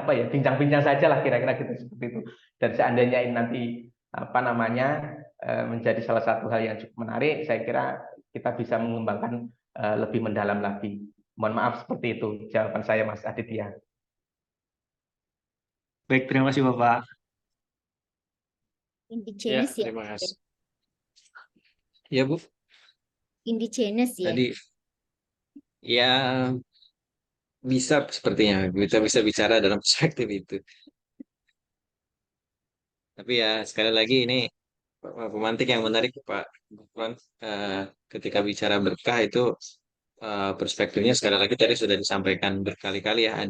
bincang-bincang saja lah, kira-kira gitu, seperti itu. Dan seandainya ini nanti menjadi salah satu hal yang cukup menarik, saya kira kita bisa mengembangkan lebih mendalam lagi. Mohon maaf, seperti itu jawaban saya, Mas Aditya. Baik, terima kasih Bapak. Indigenous ya, terima kasih. Ya, Bu. indigenous ya. Tadi ya bisa sepertinya kita bisa bicara dalam perspektif itu. Tapi ya sekali lagi ini pemantik yang menarik Pak Gufron. Ketika bicara berkah itu perspektifnya sekali lagi tadi sudah disampaikan berkali-kali ya,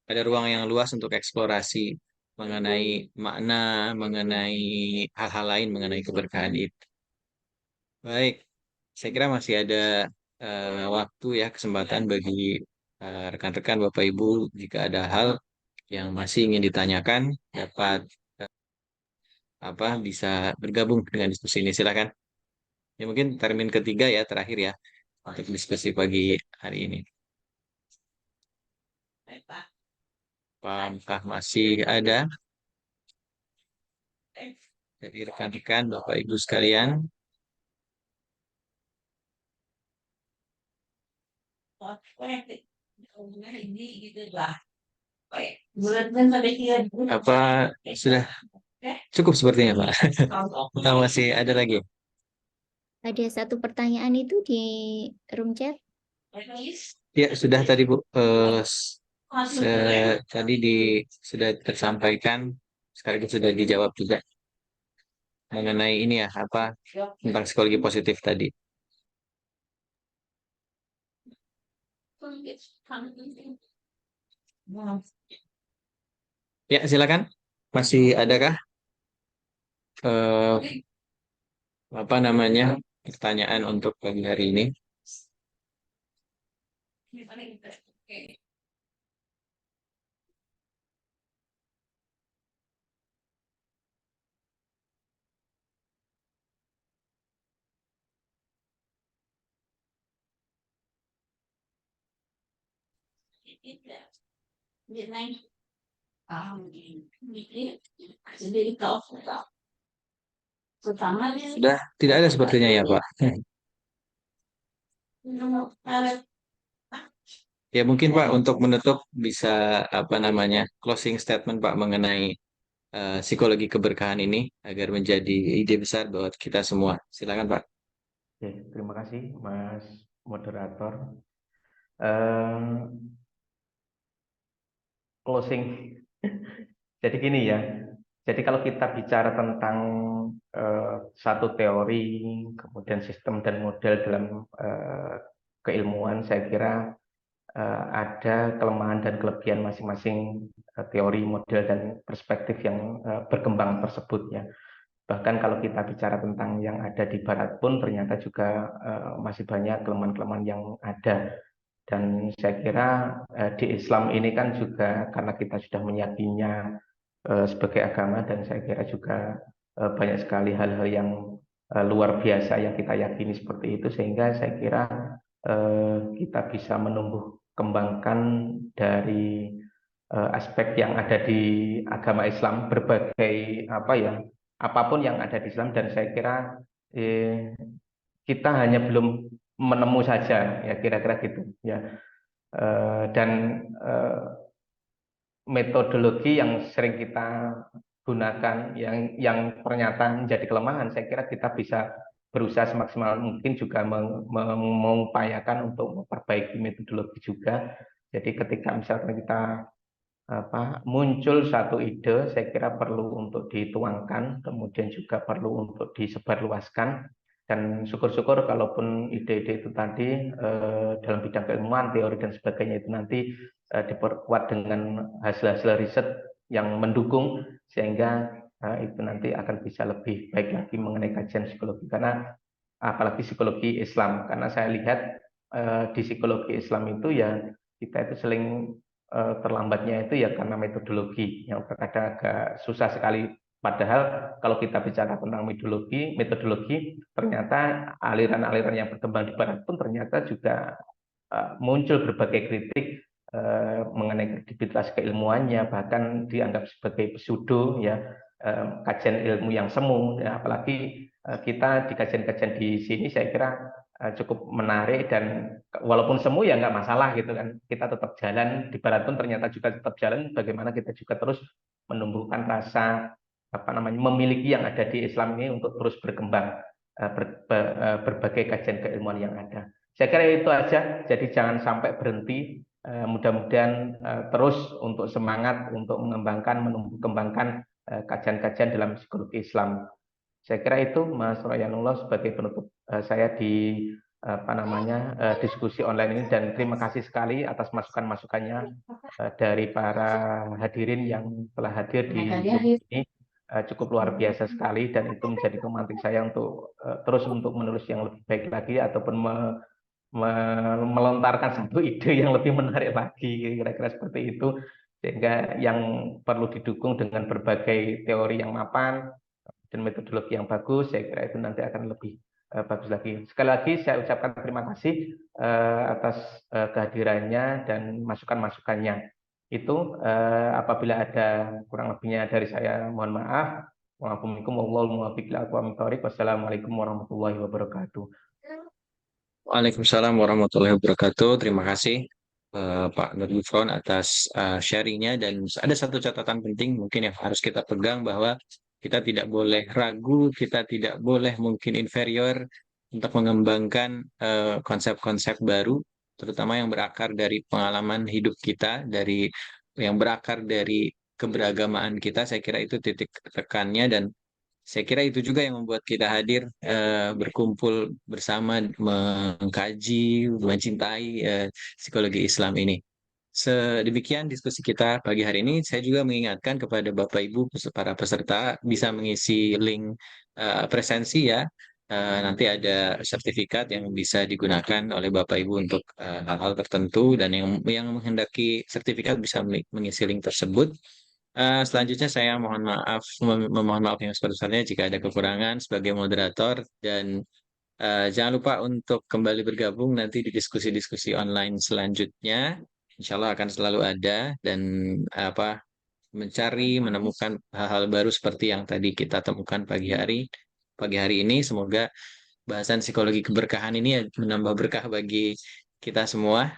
ada ruang yang luas untuk eksplorasi mengenai makna, mengenai hal-hal lain mengenai keberkahan itu. Baik, saya kira masih ada waktu ya, kesempatan bagi rekan-rekan Bapak Ibu, jika ada hal yang masih ingin ditanyakan dapat bisa bergabung dengan diskusi ini, silakan. Ya mungkin termin ketiga ya, terakhir ya untuk diskusi pagi hari ini. Apakah masih ada dari rekan-rekan Bapak Ibu sekalian? Ini gitu lah. Apa sudah cukup sepertinya, Pak? Atau masih ada lagi? Ada satu pertanyaan itu di room chat. Ya, sudah tadi Bu. Tadi sudah tersampaikan, sekaligus sudah dijawab juga mengenai ini ya, apa tentang psikologi positif tadi. Ya, silakan. Masih adakah eh, apa namanya pertanyaan untuk pagi hari ini? Sudah tidak ada sepertinya ya, Pak. Ya mungkin Pak untuk menutup bisa apa namanya closing statement Pak mengenai psikologi keberkahan ini agar menjadi ide besar buat kita semua. Silakan Pak. Oke, terima kasih Mas Moderator. Eh, Closing. Jadi gini ya. Jadi kalau kita bicara tentang satu teori, kemudian sistem dan model dalam keilmuan, saya kira ada kelemahan dan kelebihan masing-masing teori, model, dan perspektif yang berkembang tersebut ya. Bahkan kalau kita bicara tentang yang ada di Barat pun ternyata juga masih banyak kelemahan-kelemahan yang ada. Dan saya kira di Islam ini kan juga karena kita sudah meyakininya sebagai agama, dan saya kira juga banyak sekali hal-hal yang luar biasa yang kita yakini seperti itu, sehingga saya kira kita bisa menumbuh kembangkan dari aspek yang ada di agama Islam, berbagai apa ya, apapun yang ada di Islam. Dan saya kira kita hanya belum menemu saja ya, kira-kira gitu ya. Dan metodologi yang sering kita gunakan yang ternyata menjadi kelemahan, saya kira kita bisa berusaha semaksimal mungkin juga mengupayakan untuk memperbaiki metodologi juga. Jadi ketika misalkan kita muncul satu ide, saya kira perlu untuk dituangkan, kemudian juga perlu untuk disebarluaskan. Dan syukur-syukur kalaupun ide-ide itu tadi dalam bidang keilmuan, teori dan sebagainya itu nanti diperkuat dengan hasil-hasil riset yang mendukung, sehingga itu nanti akan bisa lebih baik lagi mengenai kajian psikologi. Karena apalagi psikologi Islam, karena saya lihat di psikologi Islam itu ya kita itu sering terlambatnya itu ya karena metodologi yang terkadang agak susah sekali. Padahal kalau kita bicara tentang metodologi, ternyata aliran-aliran yang berkembang di Barat pun ternyata juga muncul berbagai kritik mengenai kredibilitas keilmuannya, bahkan dianggap sebagai pseudo ya, kajian ilmu yang semu ya. Apalagi kita di kajian-kajian di sini saya kira cukup menarik, dan walaupun semu ya nggak masalah gitu kan, kita tetap jalan. Di Barat pun ternyata juga tetap jalan, bagaimana kita juga terus menumbuhkan rasa memiliki yang ada di Islam ini untuk terus berkembang, berbagai kajian keilmuan yang ada. Saya kira itu aja, jadi jangan sampai berhenti. Mudah-mudahan terus untuk semangat untuk mengembangkan, menumbuh kembangkan kajian-kajian dalam psikologi Islam. Saya kira itu Mas Royanullah sebagai penutup saya di diskusi online ini, dan terima kasih sekali atas masukan-masukannya dari para hadirin yang telah hadir di ini. Cukup luar biasa sekali, dan itu menjadi pemantik saya untuk terus untuk menulis yang lebih baik lagi, ataupun melontarkan satu ide yang lebih menarik lagi, kira-kira seperti itu, sehingga yang perlu didukung dengan berbagai teori yang mapan dan metodologi yang bagus, saya kira itu nanti akan lebih bagus lagi. Sekali lagi saya ucapkan terima kasih atas kehadirannya dan masukan-masukannya. Itu apabila ada kurang lebihnya dari saya, mohon maaf. Wassalamualaikum warahmatullahi wabarakatuh. Waalaikumsalam warahmatullahi wabarakatuh. Terima kasih Pak Nur Gufron atas sharingnya, dan ada satu catatan penting mungkin yang harus kita pegang, bahwa kita tidak boleh ragu, kita tidak boleh mungkin inferior untuk mengembangkan konsep-konsep baru, terutama yang berakar dari pengalaman hidup kita, dari yang berakar dari keberagamaan kita. Saya kira itu titik tekannya, dan saya kira itu juga yang membuat kita hadir, berkumpul bersama, mengkaji, mencintai psikologi Islam ini. Sedemikian diskusi kita pagi hari ini. Saya juga mengingatkan kepada Bapak Ibu para peserta bisa mengisi link presensi ya. Nanti ada sertifikat yang bisa digunakan oleh Bapak Ibu untuk hal-hal tertentu, dan yang menghendaki sertifikat bisa mengisi link tersebut. Selanjutnya saya memohon maaf yang sebesar-besarnya jika ada kekurangan sebagai moderator, dan jangan lupa untuk kembali bergabung nanti di diskusi-diskusi online selanjutnya. Insya Allah akan selalu ada, dan menemukan hal-hal baru seperti yang tadi kita temukan pagi hari ini. Semoga bahasan psikologi keberkahan ini menambah berkah bagi kita semua,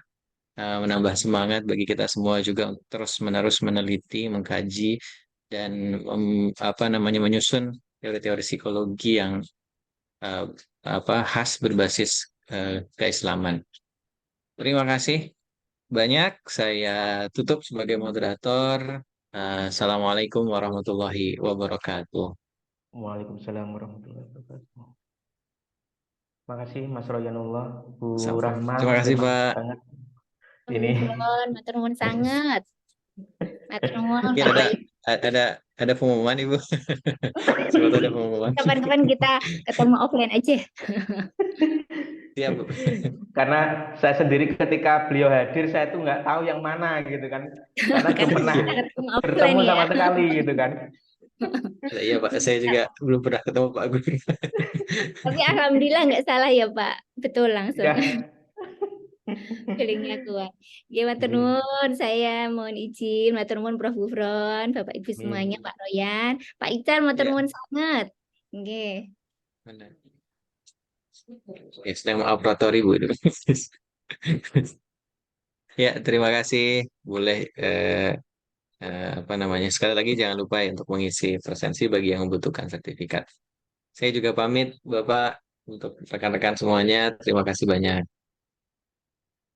menambah semangat bagi kita semua juga untuk terus-menerus meneliti, mengkaji, dan menyusun teori-teori psikologi yang eh, khas berbasis keislaman. Terima kasih banyak. Saya tutup sebagai moderator. Assalamualaikum warahmatullahi wabarakatuh. Waalaikumsalam warahmatullahi wabarakatuh. Terima kasih Mas Royanullah, Bu Sama. Rahma, Terima kasih, terima kasih Pak. banget. Ini Matur nuwun sangat. Matur nuwun Ya, Bapak Ibu. ada pengumuman, Ibu. Siapa tahu ada pengumuman. Kapan-kapan kita ketemu offline aja. Siap, Bu. karena saya sendiri ketika beliau hadir saya tuh nggak tahu yang mana gitu kan, karena belum Karena pernah kita ketemu offline bertemu ya. sama sekali gitu kan. Iya, Pak. Saya juga belum pernah ketemu Pak Gun. Tapi alhamdulillah nggak salah ya Pak. Betul langsung. Ya. Feelingnya kuat. Ya, matur nuwun. Saya mohon izin, matur nuwun Prof. Gufron, Bapak Ibu semuanya, Pak Royan, Pak Ican, matur Ya. nuwun sangat. Oke. Ya, sedang mengoperator Ibu. Ya, terima kasih. Boleh sekali lagi jangan lupa ya untuk mengisi presensi bagi yang membutuhkan sertifikat. Saya juga pamit, Bapak, untuk rekan-rekan semuanya. Terima kasih banyak.